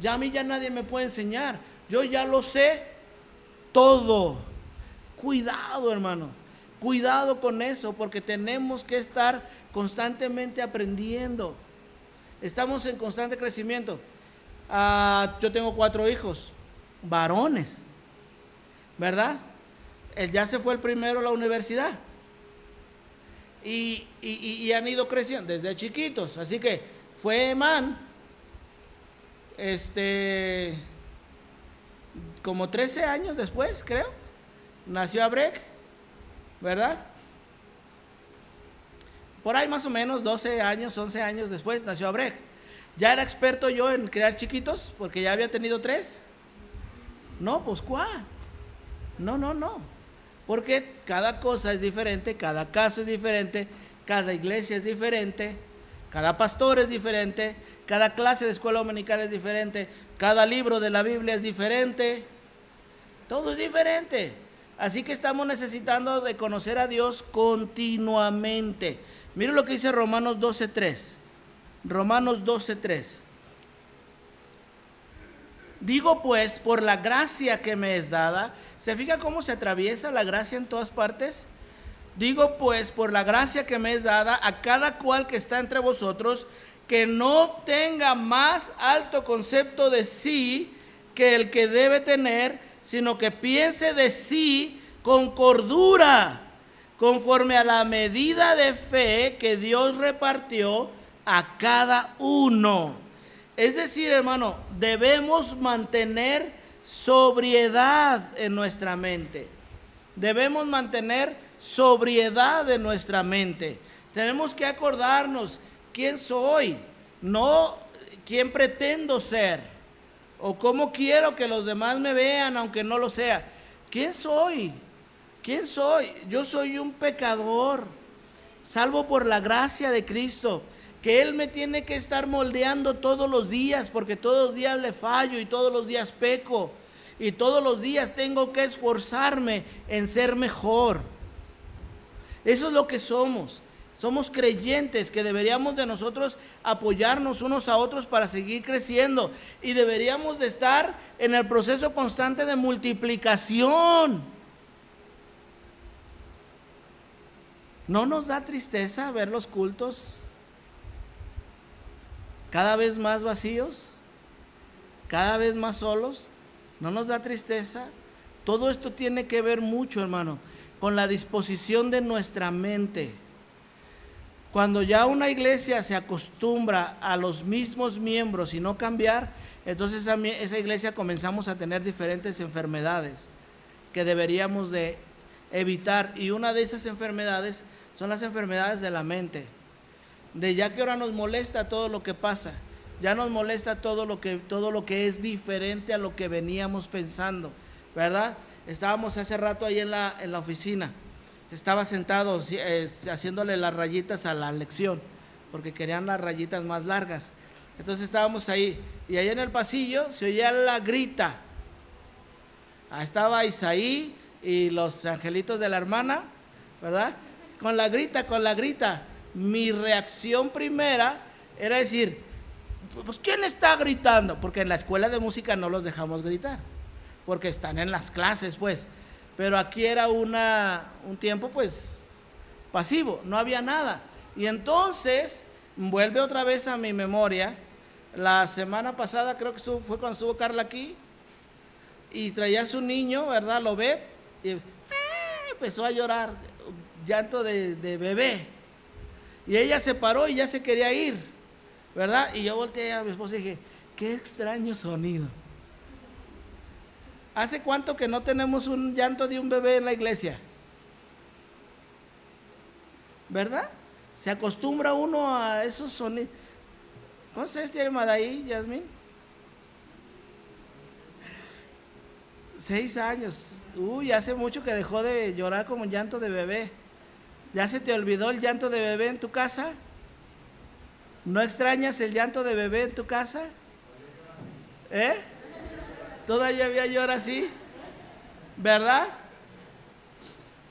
ya a mí ya nadie me puede enseñar, yo ya lo sé todo. Cuidado, hermano, cuidado con eso, porque tenemos que estar constantemente aprendiendo. Estamos en constante crecimiento. Yo tengo 4 hijos, varones, ¿verdad? Él ya se fue el primero a la universidad. Y han ido creciendo desde chiquitos, así que fue Emán, como 13 años después, creo, nació Abrek, ¿verdad? Por ahí más o menos 12 años, 11 años después nació Abrek. ¿Ya era experto yo en criar chiquitos porque ya había tenido 3? No, pues ¿cuál? No. Porque cada cosa es diferente, cada caso es diferente, cada iglesia es diferente, cada pastor es diferente, cada clase de escuela dominical es diferente, cada libro de la Biblia es diferente, todo es diferente. Así que estamos necesitando de conocer a Dios continuamente. Mire lo que dice Romanos 12:3. Romanos 12:3. Digo pues, por la gracia que me es dada. ¿Se fija cómo se atraviesa la gracia en todas partes? Digo pues, por la gracia que me es dada, a cada cual que está entre vosotros, que no tenga más alto concepto de sí que el que debe tener, sino que piense de sí con cordura, conforme a la medida de fe que Dios repartió a cada uno. Es decir, hermano, debemos mantener sobriedad en nuestra mente. Debemos mantener sobriedad en nuestra mente. Tenemos que acordarnos quién soy, no quién pretendo ser, o cómo quiero que los demás me vean aunque no lo sea. ¿Quién soy? ¿Quién soy? Yo soy un pecador, salvo por la gracia de Cristo, que Él me tiene que estar moldeando todos los días, porque todos los días le fallo y todos los días peco, y todos los días tengo que esforzarme en ser mejor. Eso es lo que somos. Somos creyentes que deberíamos de nosotros apoyarnos unos a otros para seguir creciendo, y deberíamos de estar en el proceso constante de multiplicación. ¿No nos da tristeza ver los cultos cada vez más vacíos, cada vez más solos? ¿No nos da tristeza? Todo esto tiene que ver mucho, hermano, con la disposición de nuestra mente. Cuando ya una iglesia se acostumbra a los mismos miembros y no cambiar, entonces esa iglesia comenzamos a tener diferentes enfermedades que deberíamos de evitar, y una de esas enfermedades son las enfermedades de la mente, de ya que ahora nos molesta todo lo que pasa, ya nos molesta todo lo que es diferente a lo que veníamos pensando, ¿verdad? Estábamos hace rato ahí en la oficina, estaba sentado haciéndole las rayitas a la lección, porque querían las rayitas más largas. Entonces estábamos ahí, y ahí en el pasillo se oía la grita. Estaba Isaí y los angelitos de la hermana, ¿verdad? Con la grita. Mi reacción primera era decir, pues ¿quién está gritando? Porque en la escuela de música no los dejamos gritar, porque están en las clases, pues. Pero aquí era un tiempo, pues, pasivo, no había nada. Y entonces vuelve otra vez a mi memoria, la semana pasada creo que fue cuando estuvo Carla aquí, y traía a su niño, ¿verdad? Lo ve, y empezó a llorar, llanto de bebé. Y ella se paró y ya se quería ir, ¿verdad? Y yo volteé a mi esposa y dije, qué extraño sonido. ¿Hace cuánto que no tenemos un llanto de un bebé en la iglesia? ¿Verdad? Se acostumbra uno a esos sonidos. ¿Cuántos años tiene Madaí, Yasmín? 6 años. Uy, hace mucho que dejó de llorar como un llanto de bebé. ¿Ya se te olvidó el llanto de bebé en tu casa? ¿No extrañas el llanto de bebé en tu casa? ¿Todavía llora así? ¿Verdad?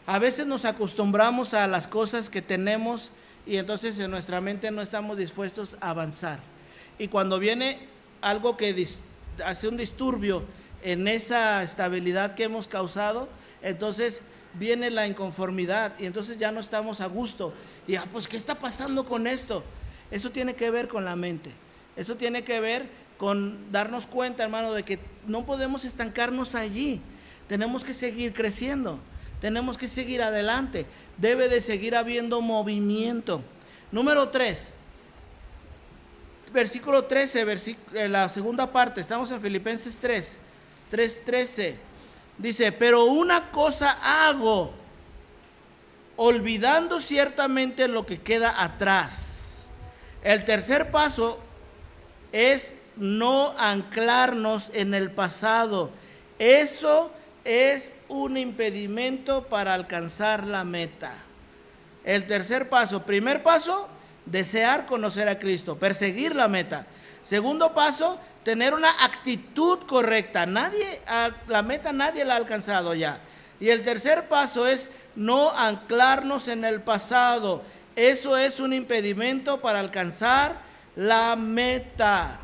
A veces nos acostumbramos a las cosas que tenemos y entonces en nuestra mente no estamos dispuestos a avanzar. Y cuando viene algo que hace un disturbio en esa estabilidad que hemos causado, entonces viene la inconformidad y entonces ya no estamos a gusto. Y pues ¿qué está pasando con esto? Eso tiene que ver con la mente. Eso tiene que ver con darnos cuenta, hermano, de que no podemos estancarnos allí. Tenemos que seguir creciendo. Tenemos que seguir adelante. Debe de seguir habiendo movimiento. Número 3. Versículo 13, la segunda parte. Estamos en Filipenses 3:13. Dice, pero una cosa hago, olvidando ciertamente lo que queda atrás. El tercer paso es no anclarnos en el pasado. Eso es un impedimento para alcanzar la meta. El tercer paso, primer paso, desear conocer a Cristo, perseguir la meta. Segundo paso, tener una actitud correcta. La meta nadie la ha alcanzado ya. Y el tercer paso es no anclarnos en el pasado. Eso es un impedimento para alcanzar la meta.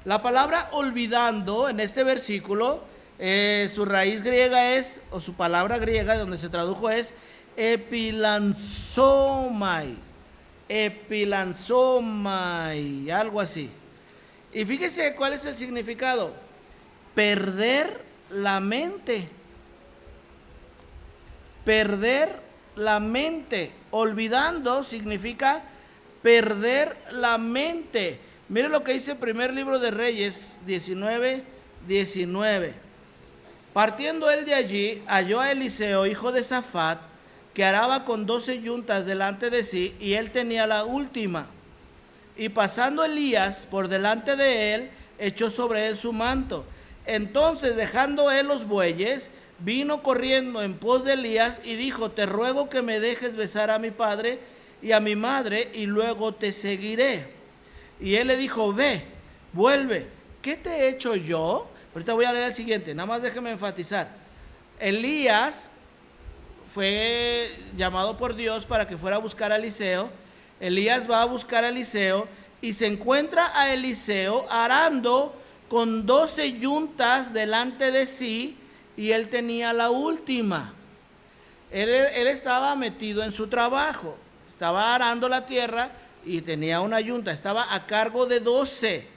La palabra olvidando en este versículo, su raíz griega es, o su palabra griega donde se tradujo es epilanzomai, algo así. Y fíjese cuál es el significado: perder la mente. Perder la mente. Olvidando significa perder la mente. Mire lo que dice el primer libro de Reyes 19:19. Partiendo él de allí, halló a Eliseo, hijo de Safat, que araba con 12 yuntas delante de sí, y él tenía la última. Y pasando Elías por delante de él, echó sobre él su manto. Entonces, dejando él los bueyes, vino corriendo en pos de Elías y dijo: te ruego que me dejes besar a mi padre y a mi madre y luego te seguiré. Y él le dijo: ve, vuelve. ¿Qué te he hecho yo? Ahorita voy a leer el siguiente, nada más déjeme enfatizar. Elías fue llamado por Dios para que fuera a buscar a Eliseo. Elías va a buscar a Eliseo y se encuentra a Eliseo arando con 12 yuntas delante de sí, y él tenía la última. Él estaba metido en su trabajo, estaba arando la tierra y tenía una yunta, estaba a cargo de 12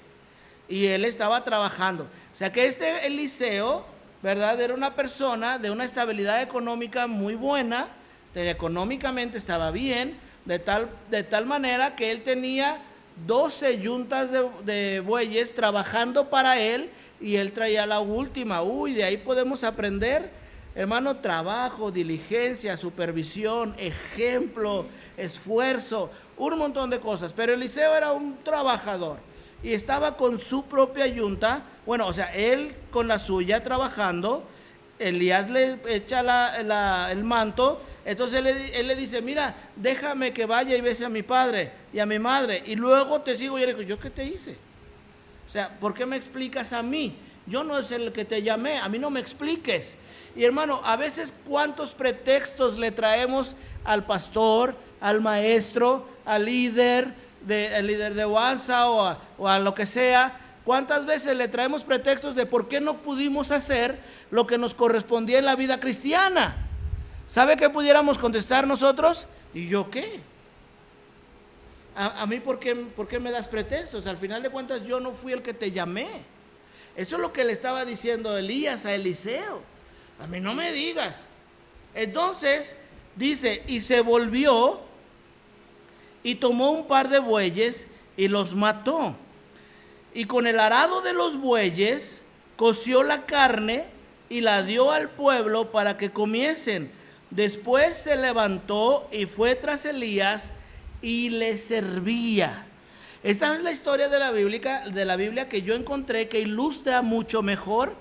y él estaba trabajando. O sea que este Eliseo, ¿verdad?, era una persona de una estabilidad económica muy buena, económicamente estaba bien, de tal manera que él tenía 12 yuntas de bueyes trabajando para él, y él traía la última. De ahí podemos aprender, hermano, trabajo, diligencia, supervisión, ejemplo, esfuerzo, un montón de cosas. Pero Eliseo era un trabajador y estaba con su propia yunta, él con la suya trabajando. Elías le echa el manto, entonces él le dice: mira, déjame que vaya y bese a mi padre y a mi madre y luego te sigo. Y él dijo: ¿yo qué te hice? O sea, ¿por qué me explicas a mí? Yo no es el que te llamé, a mí no me expliques. Y hermano, a veces cuántos pretextos le traemos al pastor, al maestro, al líder de Oanza o a lo que sea. ¿Cuántas veces le traemos pretextos de por qué no pudimos hacer lo que nos correspondía en la vida cristiana? ¿Sabe qué pudiéramos contestar nosotros? ¿Y yo qué? ¿A mí por qué me das pretextos? Al final de cuentas yo no fui el que te llamé. Eso es lo que le estaba diciendo Elías a Eliseo. A mí no me digas. Entonces dice: y se volvió y tomó un par de bueyes y los mató. Y con el arado de los bueyes coció la carne y la dio al pueblo para que comiesen. Después se levantó y fue tras Elías y le servía. Esta es la historia de la Biblia que yo encontré que ilustra mucho mejor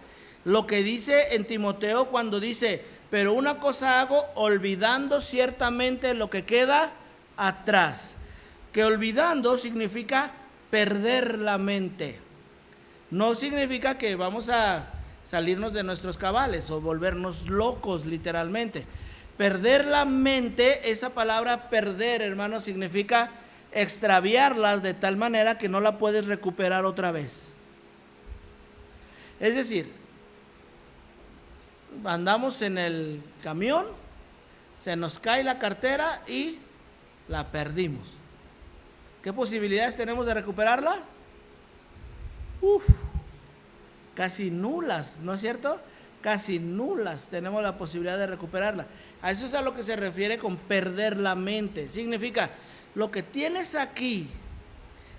lo que dice en Timoteo cuando dice: pero una cosa hago, olvidando ciertamente lo que queda atrás. Que olvidando significa perder la mente. No significa que vamos a salirnos de nuestros cabales o volvernos locos literalmente. Perder la mente, esa palabra perder, hermano, significa extraviarlas de tal manera que no la puedes recuperar otra vez. Es decir, andamos en el camión, se nos cae la cartera y la perdimos. ¿Qué posibilidades tenemos de recuperarla? Casi nulas, ¿no es cierto? Casi nulas tenemos la posibilidad de recuperarla. A eso es a lo que se refiere con perder la mente. Significa, lo que tienes aquí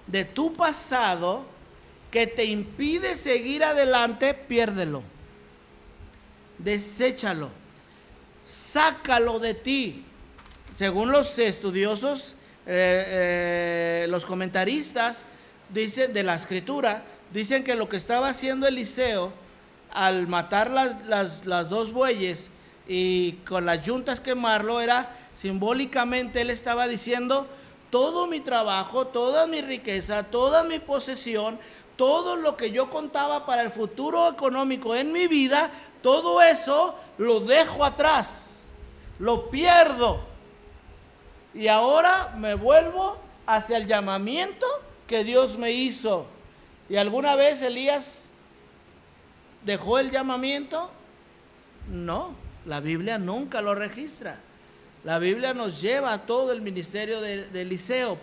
de tu pasado que te impide seguir adelante, piérdelo. Deséchalo. Sácalo de ti. Según los estudiosos, los comentaristas de la escritura, dicen que lo que estaba haciendo Eliseo al matar las dos bueyes y con las yuntas quemarlo era simbólicamente, él estaba diciendo: todo mi trabajo, toda mi riqueza, toda mi posesión, todo lo que yo contaba para el futuro económico en mi vida, todo eso lo dejo atrás, lo pierdo, y ahora me vuelvo hacia el llamamiento que Dios me hizo. ¿Y alguna vez Elías dejó el llamamiento? No, la Biblia nunca lo registra. La Biblia nos lleva a todo el ministerio de Eliseo.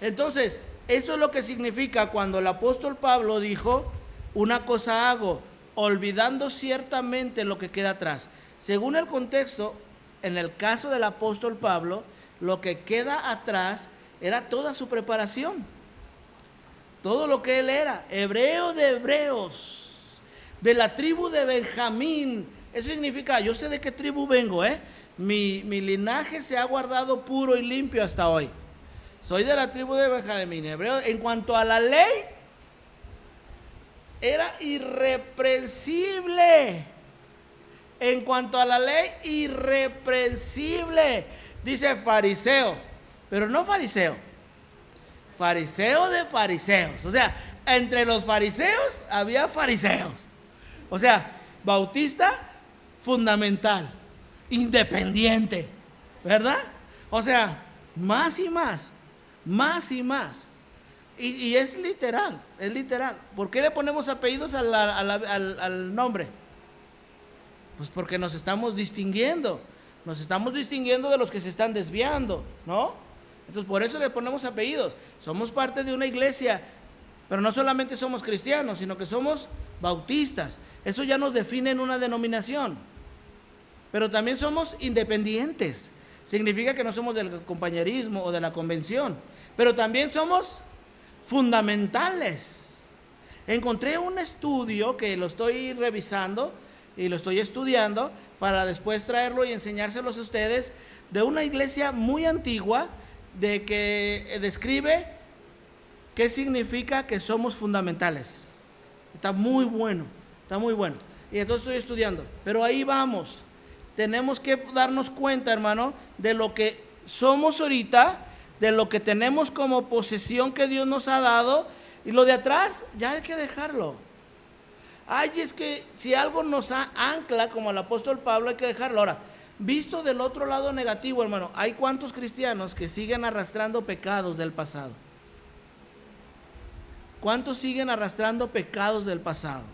Entonces, eso es lo que significa cuando el apóstol Pablo dijo: una cosa hago, olvidando ciertamente lo que queda atrás. Según el contexto, en el caso del apóstol Pablo, lo que queda atrás era toda su preparación. Todo lo que él era, hebreo de hebreos, de la tribu de Benjamín. Eso significa, yo sé de qué tribu vengo, mi linaje se ha guardado puro y limpio hasta hoy. Soy de la tribu de Benjamín, hebreo. En cuanto a la ley, era irreprensible. en cuanto a la ley, irreprensible. Dice fariseo, pero no fariseo, fariseo de fariseos. O sea, entre los fariseos había fariseos. O sea, bautista fundamental, independiente, ¿verdad? O sea, más y más, más y más. Y es literal, es literal. ¿Por qué le ponemos apellidos al nombre? Pues porque nos estamos distinguiendo de los que se están desviando, ¿no? Entonces por eso le ponemos apellidos. Somos parte de una iglesia, pero no solamente somos cristianos, sino que somos bautistas. Eso ya nos define en una denominación. Pero también somos independientes. Significa que no somos del compañerismo o de la convención, pero también somos fundamentales. Encontré un estudio que lo estoy revisando y lo estoy estudiando para después traerlo y enseñárselos a ustedes, de una iglesia muy antigua, de que describe qué significa que somos fundamentales. Está muy bueno, está muy bueno. Y entonces estoy estudiando, pero ahí vamos. Tenemos que darnos cuenta, hermano, de lo que somos ahorita, de lo que tenemos como posesión que Dios nos ha dado, y lo de atrás ya hay que dejarlo. Ay, es que si algo nos ancla, como el apóstol Pablo, hay que dejarlo. Ahora, visto del otro lado negativo, hermano, hay cuántos cristianos que siguen arrastrando pecados del pasado. ¿Cuántos siguen arrastrando pecados del pasado?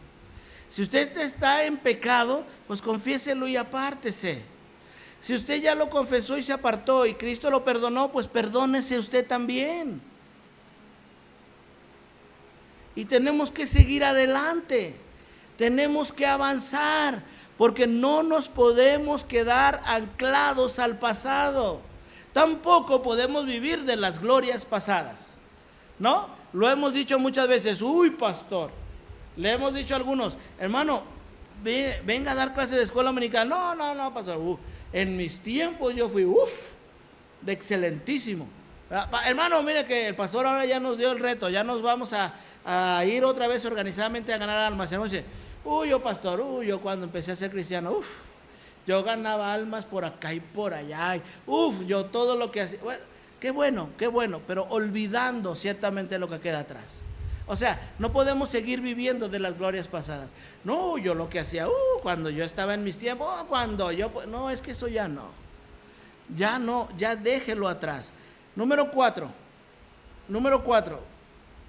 Si usted está en pecado, pues confiéselo y apártese. Si usted ya lo confesó y se apartó y Cristo lo perdonó, pues perdónese usted también. Y tenemos que seguir adelante, tenemos que avanzar, porque no nos podemos quedar anclados al pasado. Tampoco podemos vivir de las glorias pasadas, ¿no? Lo hemos dicho muchas veces. Uy, pastor, le hemos dicho a algunos, hermano, venga a dar clase de escuela dominical. No, pastor, en mis tiempos yo fui, de excelentísimo. Hermano, mire que el pastor ahora ya nos dio el reto, ya nos vamos a ir otra vez organizadamente a ganar almas. Y dice, yo pastor, yo cuando empecé a ser cristiano, yo ganaba almas por acá y por allá. Yo todo lo que hacía, bueno, qué bueno, pero olvidando ciertamente lo que queda atrás. O sea, no podemos seguir viviendo de las glorias pasadas. No, yo lo que hacía, cuando yo estaba en mis tiempos, no, es que eso ya no, ya déjelo atrás. Número 4,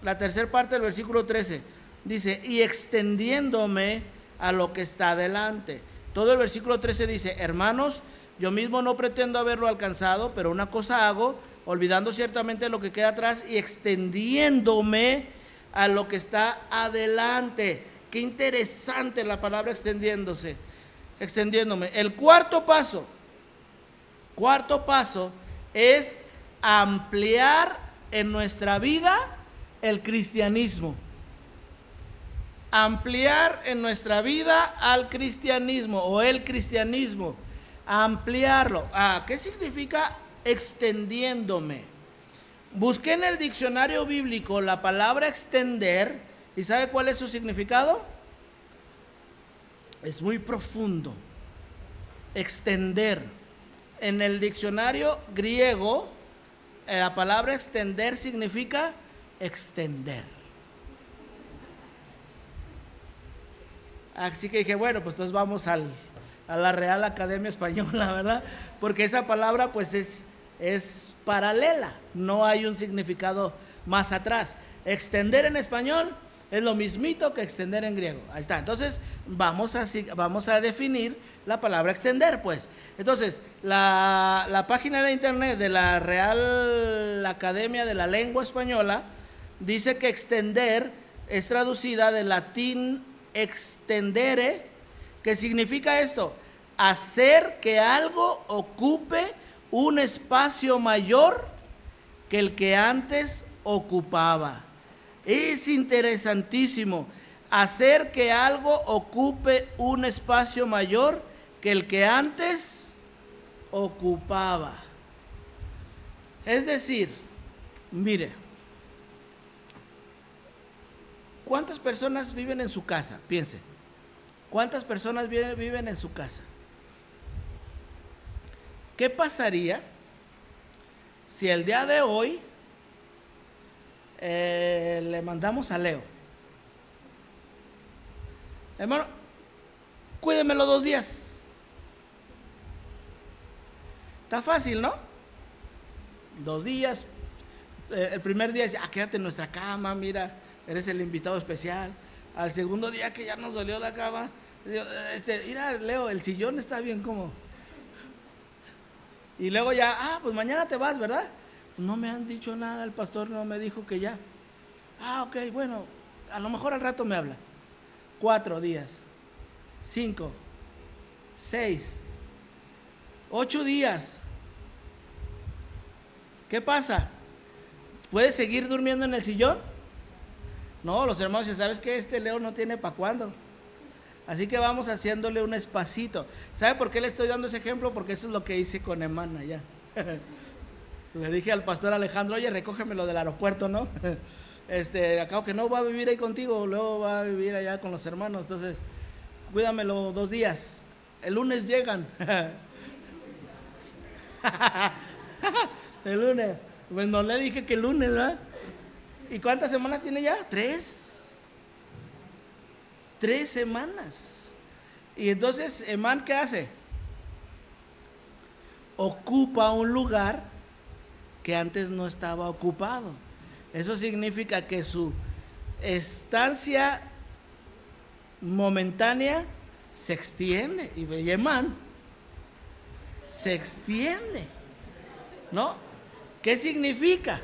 la tercera parte del versículo 13, dice, y extendiéndome a lo que está delante. Todo el versículo 13 dice, hermanos, yo mismo no pretendo haberlo alcanzado, pero una cosa hago, olvidando ciertamente lo que queda atrás y extendiéndome a lo que está adelante. Qué interesante la palabra extendiéndome. El cuarto paso es ampliar en nuestra vida el cristianismo. Ampliar en nuestra vida al cristianismo o el cristianismo. Ampliarlo. ¿Qué significa extendiéndome? Busqué en el diccionario bíblico la palabra extender, ¿y sabe cuál es su significado? Es muy profundo. Extender. En el diccionario griego, la palabra extender significa extender. Así que dije, bueno, pues entonces vamos a la Real Academia Española, ¿verdad? Porque esa palabra pues es paralela, no hay un significado más atrás. Extender en español es lo mismito que extender en griego. Ahí está. Entonces vamos a definir la palabra extender, pues. Entonces la página de internet de la Real Academia de la Lengua Española dice que extender es traducida del latín extendere, que significa esto: hacer que algo ocupe un espacio mayor que el que antes ocupaba. Es interesantísimo. Hacer que algo ocupe un espacio mayor que el que antes ocupaba. Es decir, mire, ¿cuántas personas viven en su casa? Piense, ¿cuántas personas viven en su casa? ¿qué pasaría si el día de hoy le mandamos a Leo? Hermano, cuídemelo 2 días. Está fácil, ¿no? 2 días. El primer día dice, quédate en nuestra cama, mira, eres el invitado especial. Al segundo día que ya nos dolió la cama, mira, Leo, el sillón está bien cómodo. Y luego ya, pues mañana te vas, ¿verdad? No me han dicho nada, el pastor no me dijo que ya. Ok, bueno, a lo mejor al rato me habla. 4 días, 5, 6, 8 días. ¿Qué pasa? ¿Puedes seguir durmiendo en el sillón? No, los hermanos dicen, ¿sabes qué? Este Leo no tiene para cuándo. Así que vamos haciéndole un espacito. ¿Sabe por qué le estoy dando ese ejemplo? Porque eso es lo que hice con Emán allá. Le dije al pastor Alejandro, oye, recógemelo del aeropuerto, ¿no? Acabo que no va a vivir ahí contigo, luego va a vivir allá con los hermanos. Entonces, cuídamelo 2 días. El lunes llegan. El lunes. Pues no le dije que el lunes, ¿verdad? ¿Y cuántas semanas tiene ya? 3. 3 semanas. Y entonces, Emán, ¿qué hace? Ocupa un lugar que antes no estaba ocupado. Eso significa que su estancia momentánea se extiende. Y Emán se extiende, ¿no? ¿Qué significa?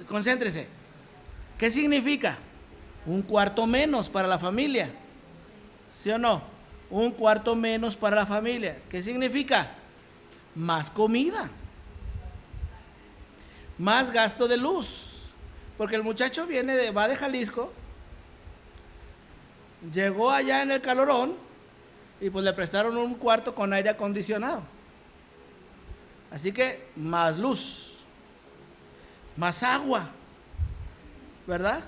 Concéntrese. ¿Qué significa? Un cuarto menos para la familia. ¿Sí o no? Un cuarto menos para la familia. ¿Qué significa? Más comida. Más gasto de luz. Porque el muchacho va de Jalisco. Llegó allá en el calorón y pues le prestaron un cuarto con aire acondicionado. Así que más luz, más agua, ¿verdad?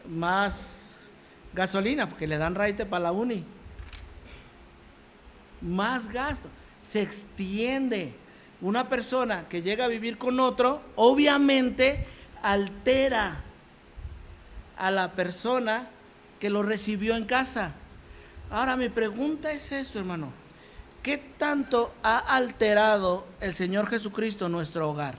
Más gasolina, porque le dan raite para la uni. Más gasto, se extiende. Una persona que llega a vivir con otro, obviamente altera a la persona que lo recibió en casa. Ahora mi pregunta es esto, hermano. ¿Qué tanto ha alterado el Señor Jesucristo nuestro hogar?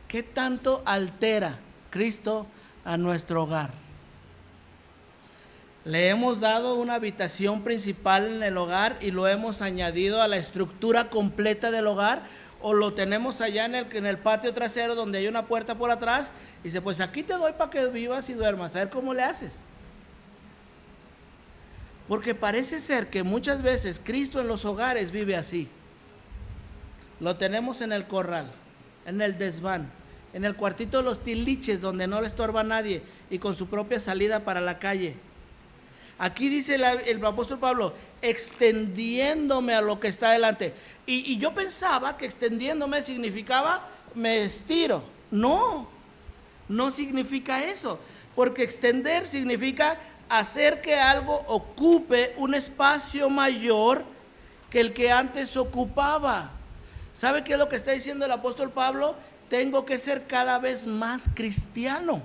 ¿Qué tanto altera Cristo a nuestro hogar? Le hemos dado una habitación principal en el hogar y lo hemos añadido a la estructura completa del hogar, o lo tenemos allá en el patio trasero donde hay una puerta por atrás y dice, pues aquí te doy para que vivas y duermas, a ver cómo le haces. Porque parece ser que muchas veces Cristo en los hogares vive así. Lo tenemos en el corral, en el desván, en el cuartito de los tiliches donde no le estorba a nadie y con su propia salida para la calle. Aquí dice el apóstol Pablo, extendiéndome a lo que está delante. Y yo pensaba que extendiéndome significaba me estiro. No significa eso. Porque extender significa hacer que algo ocupe un espacio mayor que el que antes ocupaba. ¿Sabe qué es lo que está diciendo el apóstol Pablo? Tengo que ser cada vez más cristiano.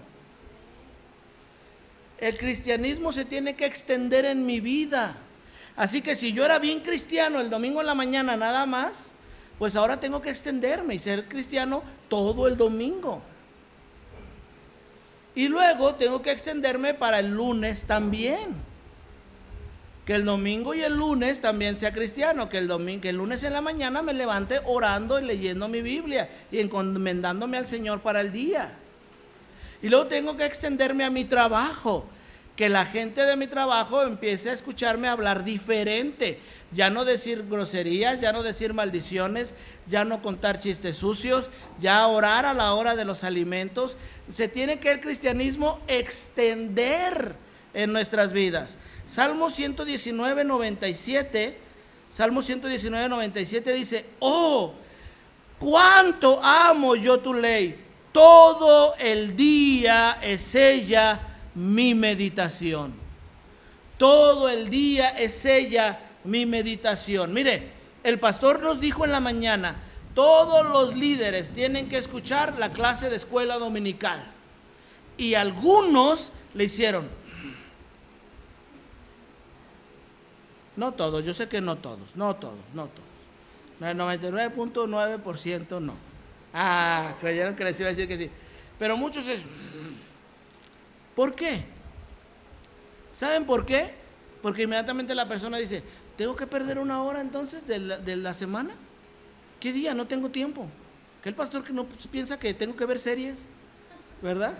El cristianismo se tiene que extender en mi vida. Así que si yo era bien cristiano el domingo en la mañana nada más, pues ahora tengo que extenderme y ser cristiano todo el domingo. Y luego tengo que extenderme para el lunes también. Que el domingo y el lunes también sea cristiano. Que el lunes en la mañana me levante orando y leyendo mi Biblia y encomendándome al Señor para el día. Y luego tengo que extenderme a mi trabajo. Que la gente de mi trabajo empiece a escucharme hablar diferente. Ya no decir groserías, ya no decir maldiciones, ya no contar chistes sucios, ya orar a la hora de los alimentos. Se tiene que el cristianismo extender en nuestras vidas. Salmo 119:97 dice, oh, cuánto amo yo tu ley, todo el día es ella mi meditación. Todo el día es ella mi meditación. Mire, el pastor nos dijo en la mañana, todos los líderes tienen que escuchar la clase de escuela dominical. Y algunos le hicieron. No todos, yo sé que no todos. El 99.9% no. Creyeron que les iba a decir que sí. Pero muchos es. ¿Por qué? ¿Saben por qué? Porque inmediatamente la persona dice, ¿tengo que perder una hora entonces de la semana? ¿Qué día? No tengo tiempo. Que el pastor que no piensa que tengo que ver series, ¿verdad?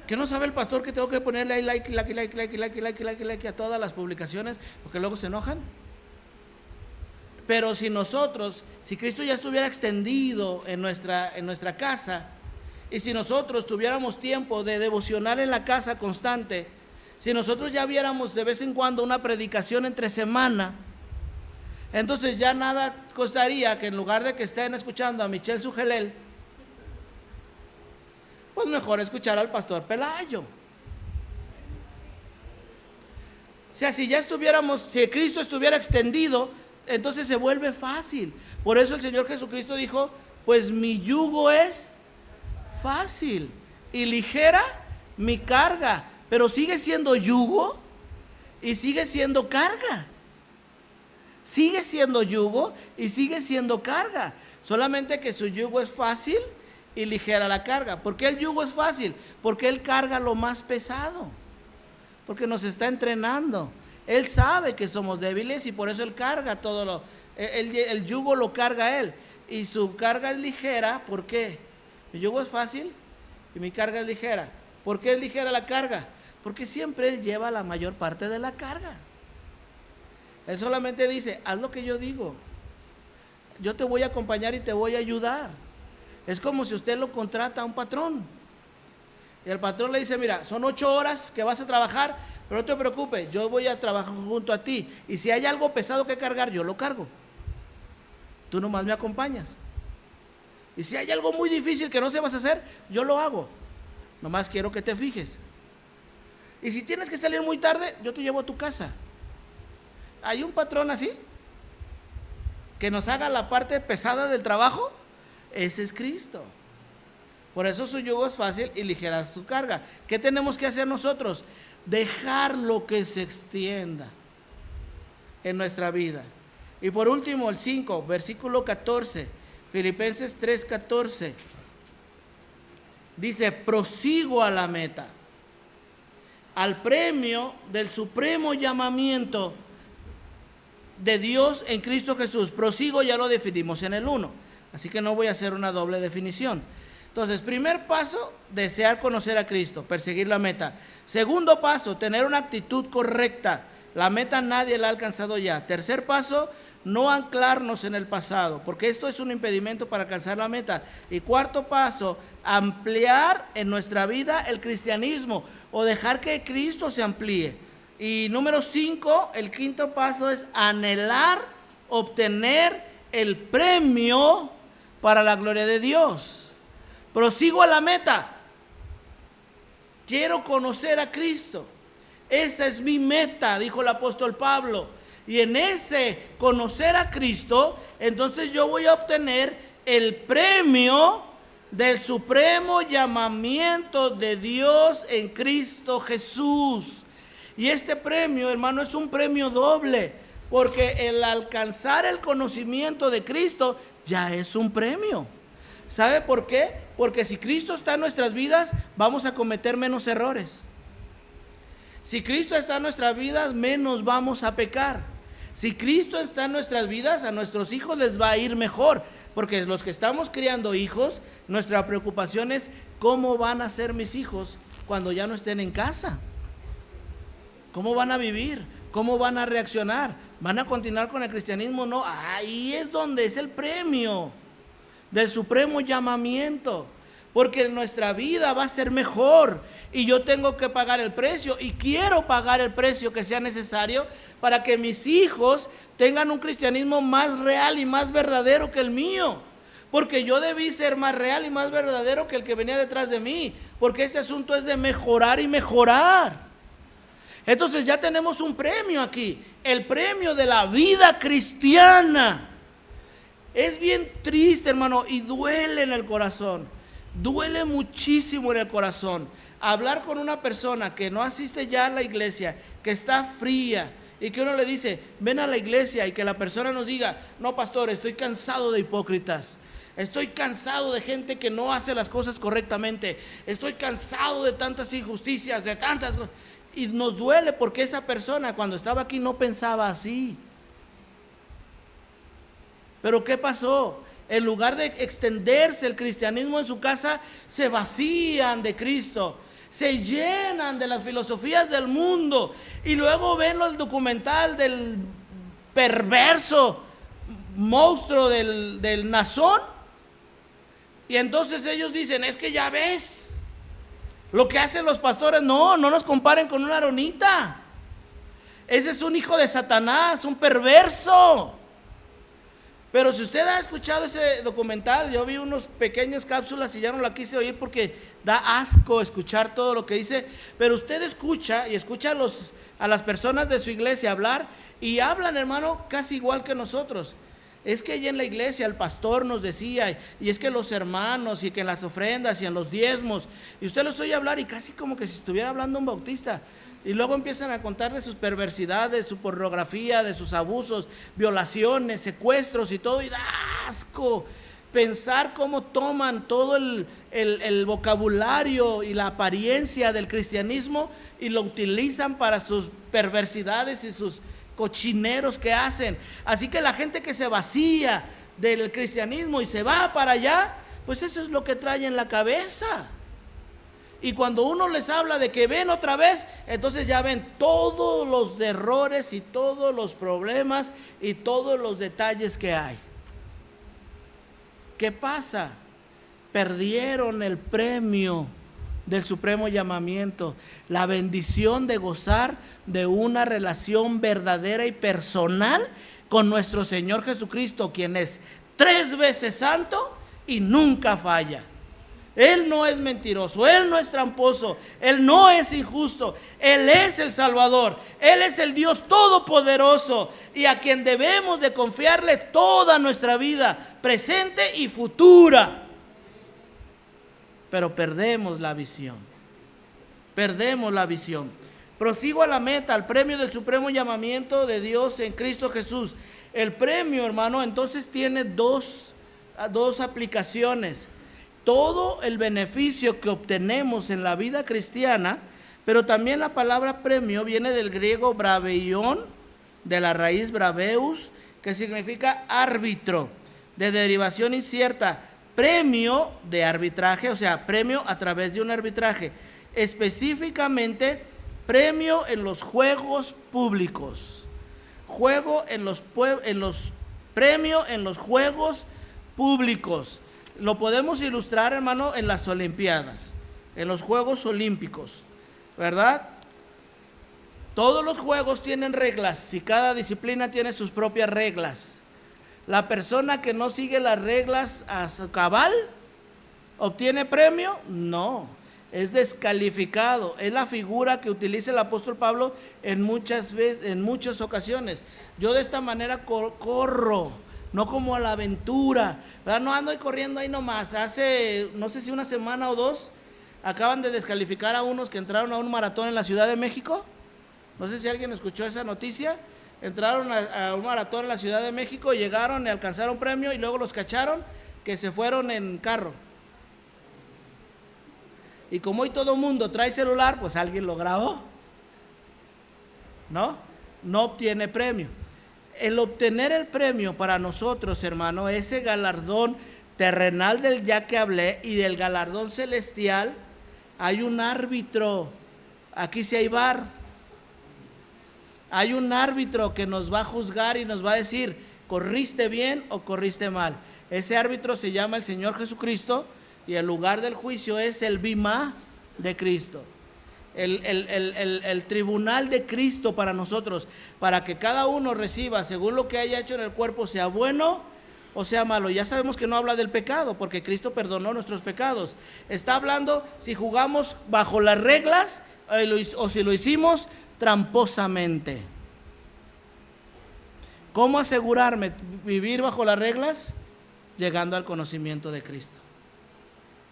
Que no sabe el pastor que tengo que ponerle ahí like a todas las publicaciones, porque luego se enojan. Pero si Cristo ya estuviera extendido en nuestra casa, y si nosotros tuviéramos tiempo de devocionar en la casa constante, si nosotros ya viéramos de vez en cuando una predicación entre semana, entonces ya nada costaría que en lugar de que estén escuchando a Michelle Sugelel, pues mejor escuchar al pastor Pelayo. O sea, si Cristo estuviera extendido, entonces se vuelve fácil. Por eso el Señor Jesucristo dijo, pues mi yugo es fácil y ligera mi carga. Pero sigue siendo yugo y sigue siendo carga. Sigue siendo yugo y sigue siendo carga. Solamente que su yugo es fácil y ligera la carga. ¿Por qué el yugo es fácil? Porque Él carga lo más pesado. Porque nos está entrenando. Él sabe que somos débiles y por eso Él carga todo el yugo lo carga Él. Y su carga es ligera. ¿Por qué? Mi yugo es fácil y mi carga es ligera. ¿Por qué es ligera la carga? Porque siempre Él lleva la mayor parte de la carga. Él solamente dice, haz lo que yo digo. Yo te voy a acompañar y te voy a ayudar. Es como si usted lo contrata a un patrón. Y el patrón le dice, mira, son 8 horas que vas a trabajar, pero no te preocupes, yo voy a trabajar junto a ti. Y si hay algo pesado que cargar, yo lo cargo. Tú nomás me acompañas. Y si hay algo muy difícil que no sepas hacer, yo lo hago. Nomás quiero que te fijes. Y si tienes que salir muy tarde, yo te llevo a tu casa. ¿Hay un patrón así? ¿Que nos haga la parte pesada del trabajo? Ese es Cristo. Por eso su yugo es fácil y ligera su carga. ¿Qué tenemos que hacer nosotros? Dejarlo que se extienda en nuestra vida. Y por último, el 5, versículo 14, Filipenses 3:14. Dice, prosigo a la meta, al premio del supremo llamamiento de Dios en Cristo Jesús. Prosigo ya lo definimos en el 1, así que no voy a hacer una doble definición. Entonces, primer paso, desear conocer a Cristo, perseguir la meta. Segundo paso, tener una actitud correcta. La meta nadie la ha alcanzado ya. Tercer paso, no anclarnos en el pasado, porque esto es un impedimento para alcanzar la meta. Y cuarto paso, ampliar en nuestra vida el cristianismo o dejar que Cristo se amplíe. Y número 5, el quinto paso es anhelar, obtener el premio para la gloria de Dios. Prosigo a la meta. Quiero conocer a Cristo. Esa es mi meta, dijo el apóstol Pablo. Y en ese conocer a Cristo, entonces yo voy a obtener el premio del supremo llamamiento de Dios en Cristo Jesús. Y este premio, hermano, es un premio doble, porque el alcanzar el conocimiento de Cristo ya es un premio. ¿Sabe por qué? Porque si Cristo está en nuestras vidas, vamos a cometer menos errores. Si Cristo está en nuestras vidas, menos vamos a pecar. Si Cristo está en nuestras vidas, a nuestros hijos les va a ir mejor, porque los que estamos criando hijos, nuestra preocupación es cómo van a ser mis hijos cuando ya no estén en casa. ¿Cómo van a vivir? ¿Cómo van a reaccionar? ¿Van a continuar con el cristianismo? No, ahí es donde es el premio del supremo llamamiento, porque nuestra vida va a ser mejor y yo tengo que pagar el precio y quiero pagar el precio que sea necesario para que mis hijos tengan un cristianismo más real y más verdadero que el mío, porque yo debí ser más real y más verdadero que el que venía detrás de mí, porque este asunto es de mejorar y mejorar. Entonces ya tenemos un premio aquí, el premio de la vida cristiana. Es bien triste, hermano, y duele en el corazón, duele muchísimo en el corazón hablar con una persona que no asiste ya a la iglesia, que está fría, y que uno le dice, ven a la iglesia, y que la persona nos diga, no, pastor, estoy cansado de hipócritas, estoy cansado de gente que no hace las cosas correctamente, estoy cansado de tantas injusticias, de tantas cosas. Y nos duele porque esa persona cuando estaba aquí no pensaba así. Pero ¿qué pasó? En lugar de extenderse el cristianismo en su casa, se vacían de Cristo, se llenan de las filosofías del mundo, y luego ven el documental del perverso monstruo del Nazón, y entonces ellos dicen, es que ya ves lo que hacen los pastores. No nos comparen con una aronita. Ese es un hijo de Satanás, un perverso. Pero si usted ha escuchado ese documental, yo vi unos pequeñas cápsulas y ya no la quise oír porque da asco escuchar todo lo que dice. Pero usted escucha y escucha a las personas de su iglesia hablar, y hablan, hermano, casi igual que nosotros. Es que allí en la iglesia el pastor nos decía, y es que los hermanos, y que en las ofrendas y en los diezmos, y usted los oye hablar y casi como que si estuviera hablando un bautista. Y luego empiezan a contar de sus perversidades, su pornografía, de sus abusos, violaciones, secuestros y todo, y da asco pensar cómo toman todo el vocabulario y la apariencia del cristianismo y lo utilizan para sus perversidades y sus cochineros que hacen. Así que la gente que se vacía del cristianismo y se va para allá, pues eso es lo que trae en la cabeza. Y cuando uno les habla de que ven otra vez, entonces ya ven todos los errores y todos los problemas y todos los detalles que hay. ¿Qué pasa? Perdieron el premio del supremo llamamiento, la bendición de gozar de una relación verdadera y personal con nuestro Señor Jesucristo, quien es 3 veces santo y nunca falla. Él no es mentiroso, Él no es tramposo, Él no es injusto, Él es el Salvador, Él es el Dios todopoderoso, y a quien debemos de confiarle toda nuestra vida, presente y futura. Pero perdemos la visión, Prosigo a la meta, al premio del supremo llamamiento de Dios en Cristo Jesús. El premio, hermano, entonces tiene dos aplicaciones. Todo el beneficio que obtenemos en la vida cristiana, pero también la palabra premio viene del griego braveion, de la raíz braveus, que significa árbitro, de derivación incierta, premio de arbitraje, o sea, premio a través de un arbitraje, específicamente premio en los juegos públicos, premio en los juegos públicos. Lo podemos ilustrar, hermano, en las Olimpiadas, en los Juegos Olímpicos, ¿verdad? Todos los juegos tienen reglas y cada disciplina tiene sus propias reglas. La persona que no sigue las reglas a su cabal, ¿obtiene premio? No, es descalificado. Es la figura que utiliza el apóstol Pablo en muchas ocasiones. Yo de esta manera corro, no como a la aventura, ¿verdad? No ando corriendo ahí nomás. Hace, no sé si una semana o 2, acaban de descalificar a unos que entraron a un maratón en la Ciudad de México. No sé si alguien escuchó esa noticia. Entraron a un maratón en la Ciudad de México, llegaron y alcanzaron premio, y luego los cacharon que se fueron en carro. Y como hoy todo mundo trae celular, pues alguien lo grabó. No obtiene premio. El obtener el premio para nosotros, hermano, ese galardón terrenal del ya que hablé y del galardón celestial, hay un árbitro. Aquí sí hay VAR. Hay un árbitro que nos va a juzgar y nos va a decir, ¿corriste bien o corriste mal? Ese árbitro se llama el Señor Jesucristo, y el lugar del juicio es el bimá de Cristo. El tribunal de Cristo para nosotros, para que cada uno reciba según lo que haya hecho en el cuerpo, sea bueno o sea malo. Ya sabemos que no habla del pecado, porque Cristo perdonó nuestros pecados. Está hablando si jugamos bajo las reglas o si lo hicimos tramposamente. ¿Cómo asegurarme vivir bajo las reglas? Llegando al conocimiento de Cristo.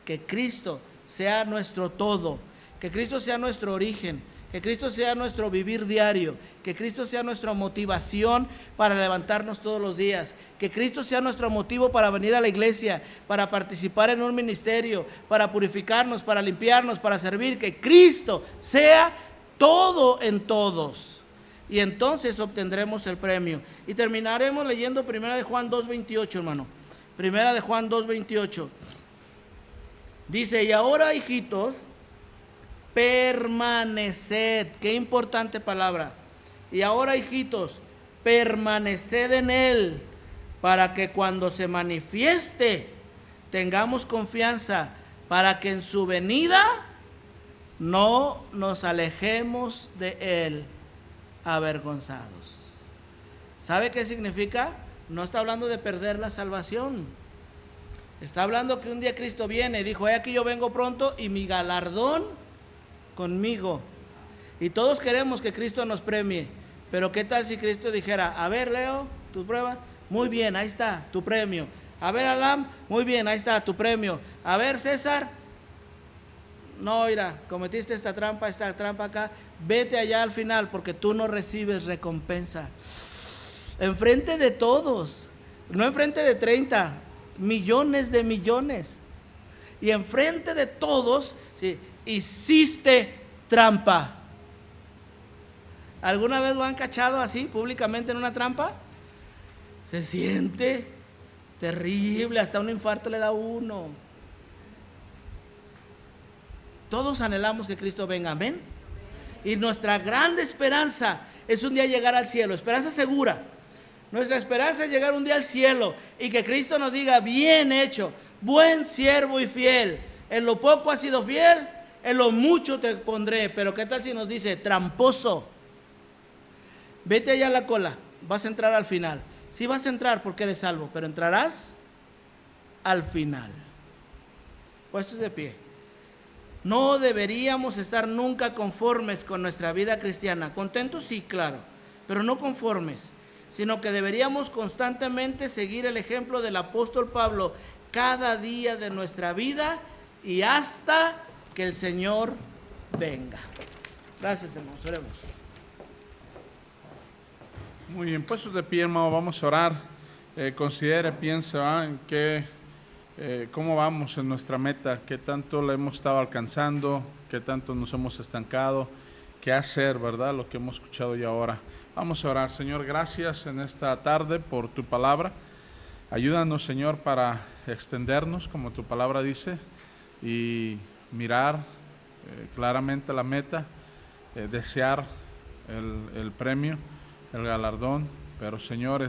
Que Cristo sea nuestro todo, que Cristo sea nuestro origen, que Cristo sea nuestro vivir diario, que Cristo sea nuestra motivación para levantarnos todos los días, que Cristo sea nuestro motivo para venir a la iglesia, para participar en un ministerio, para purificarnos, para limpiarnos, para servir, que Cristo sea todo en todos. Y entonces obtendremos el premio. Y terminaremos leyendo 1 de Juan 2:28, hermano. 1 de Juan 2:28. Dice, y ahora, hijitos, permaneced. Qué importante palabra. Y ahora, hijitos, permaneced en Él, para que cuando se manifieste tengamos confianza, para que en su venida no nos alejemos de Él avergonzados. ¿Sabe qué significa? No está hablando de perder la salvación. Está hablando que un día Cristo viene y dijo, he aquí yo vengo pronto y mi galardón conmigo. Y todos queremos que Cristo nos premie. Pero ¿qué tal si Cristo dijera, a ver, Leo, tu prueba? Muy bien, ahí está tu premio. A ver, Alam, muy bien, ahí está tu premio. A ver, César, no, mira, cometiste esta trampa acá, vete allá al final porque tú no recibes recompensa. Enfrente de todos, no enfrente de 30, millones de millones. Y enfrente de todos, sí, hiciste trampa. ¿Alguna vez lo han cachado así públicamente en una trampa? Se siente terrible, hasta un infarto le da a uno. Todos anhelamos que Cristo venga, amén. Y nuestra grande esperanza es un día llegar al cielo, esperanza segura. Nuestra esperanza es llegar un día al cielo y que Cristo nos diga, bien hecho, buen siervo y fiel. En lo poco has sido fiel, en lo mucho te pondré. Pero ¿qué tal si nos dice, tramposo? Vete allá a la cola, vas a entrar al final. Sí vas a entrar porque eres salvo, pero entrarás al final. Puestos de pie. No deberíamos estar nunca conformes con nuestra vida cristiana. Contentos, sí, claro, pero no conformes, sino que deberíamos constantemente seguir el ejemplo del apóstol Pablo cada día de nuestra vida y hasta que el Señor venga. Gracias, hermanos, oremos. Muy bien, puestos de pie, hermano, vamos a orar. Considere, piensa en cómo vamos en nuestra meta, qué tanto la hemos estado alcanzando, qué tanto nos hemos estancado, qué hacer, ¿verdad? Lo que hemos escuchado ya ahora. Vamos a orar. Señor, gracias en esta tarde por tu palabra. Ayúdanos, Señor, para extendernos, como tu palabra dice, y mirar claramente la meta, desear el premio, el galardón, pero, Señor,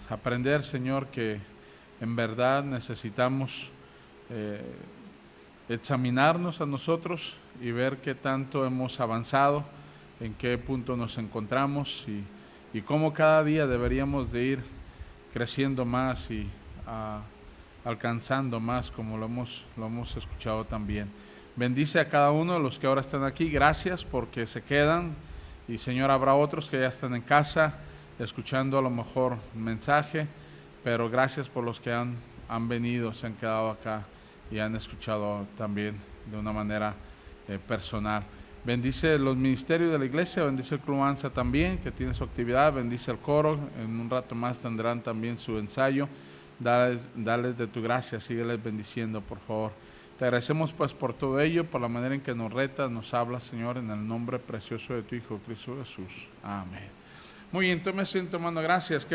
aprender, Señor, que en verdad necesitamos examinarnos a nosotros y ver qué tanto hemos avanzado, en qué punto nos encontramos y cómo cada día deberíamos de ir creciendo más y alcanzando más, como lo hemos escuchado también. Bendice a cada uno de los que ahora están aquí. Gracias porque se quedan y, Señor, habrá otros que ya están en casa escuchando a lo mejor un mensaje, pero gracias por los que han venido, se han quedado acá y han escuchado también de una manera personal. Bendice los ministerios de la iglesia, bendice el Club ANSA también, que tiene su actividad, bendice el coro, en un rato más tendrán también su ensayo. Dales de tu gracia, sígueles bendiciendo, por favor. Te agradecemos pues por todo ello, por la manera en que nos retas, nos hablas, Señor, en el nombre precioso de tu Hijo, Cristo Jesús. Amén. Muy bien, tome asiento, hermano, gracias.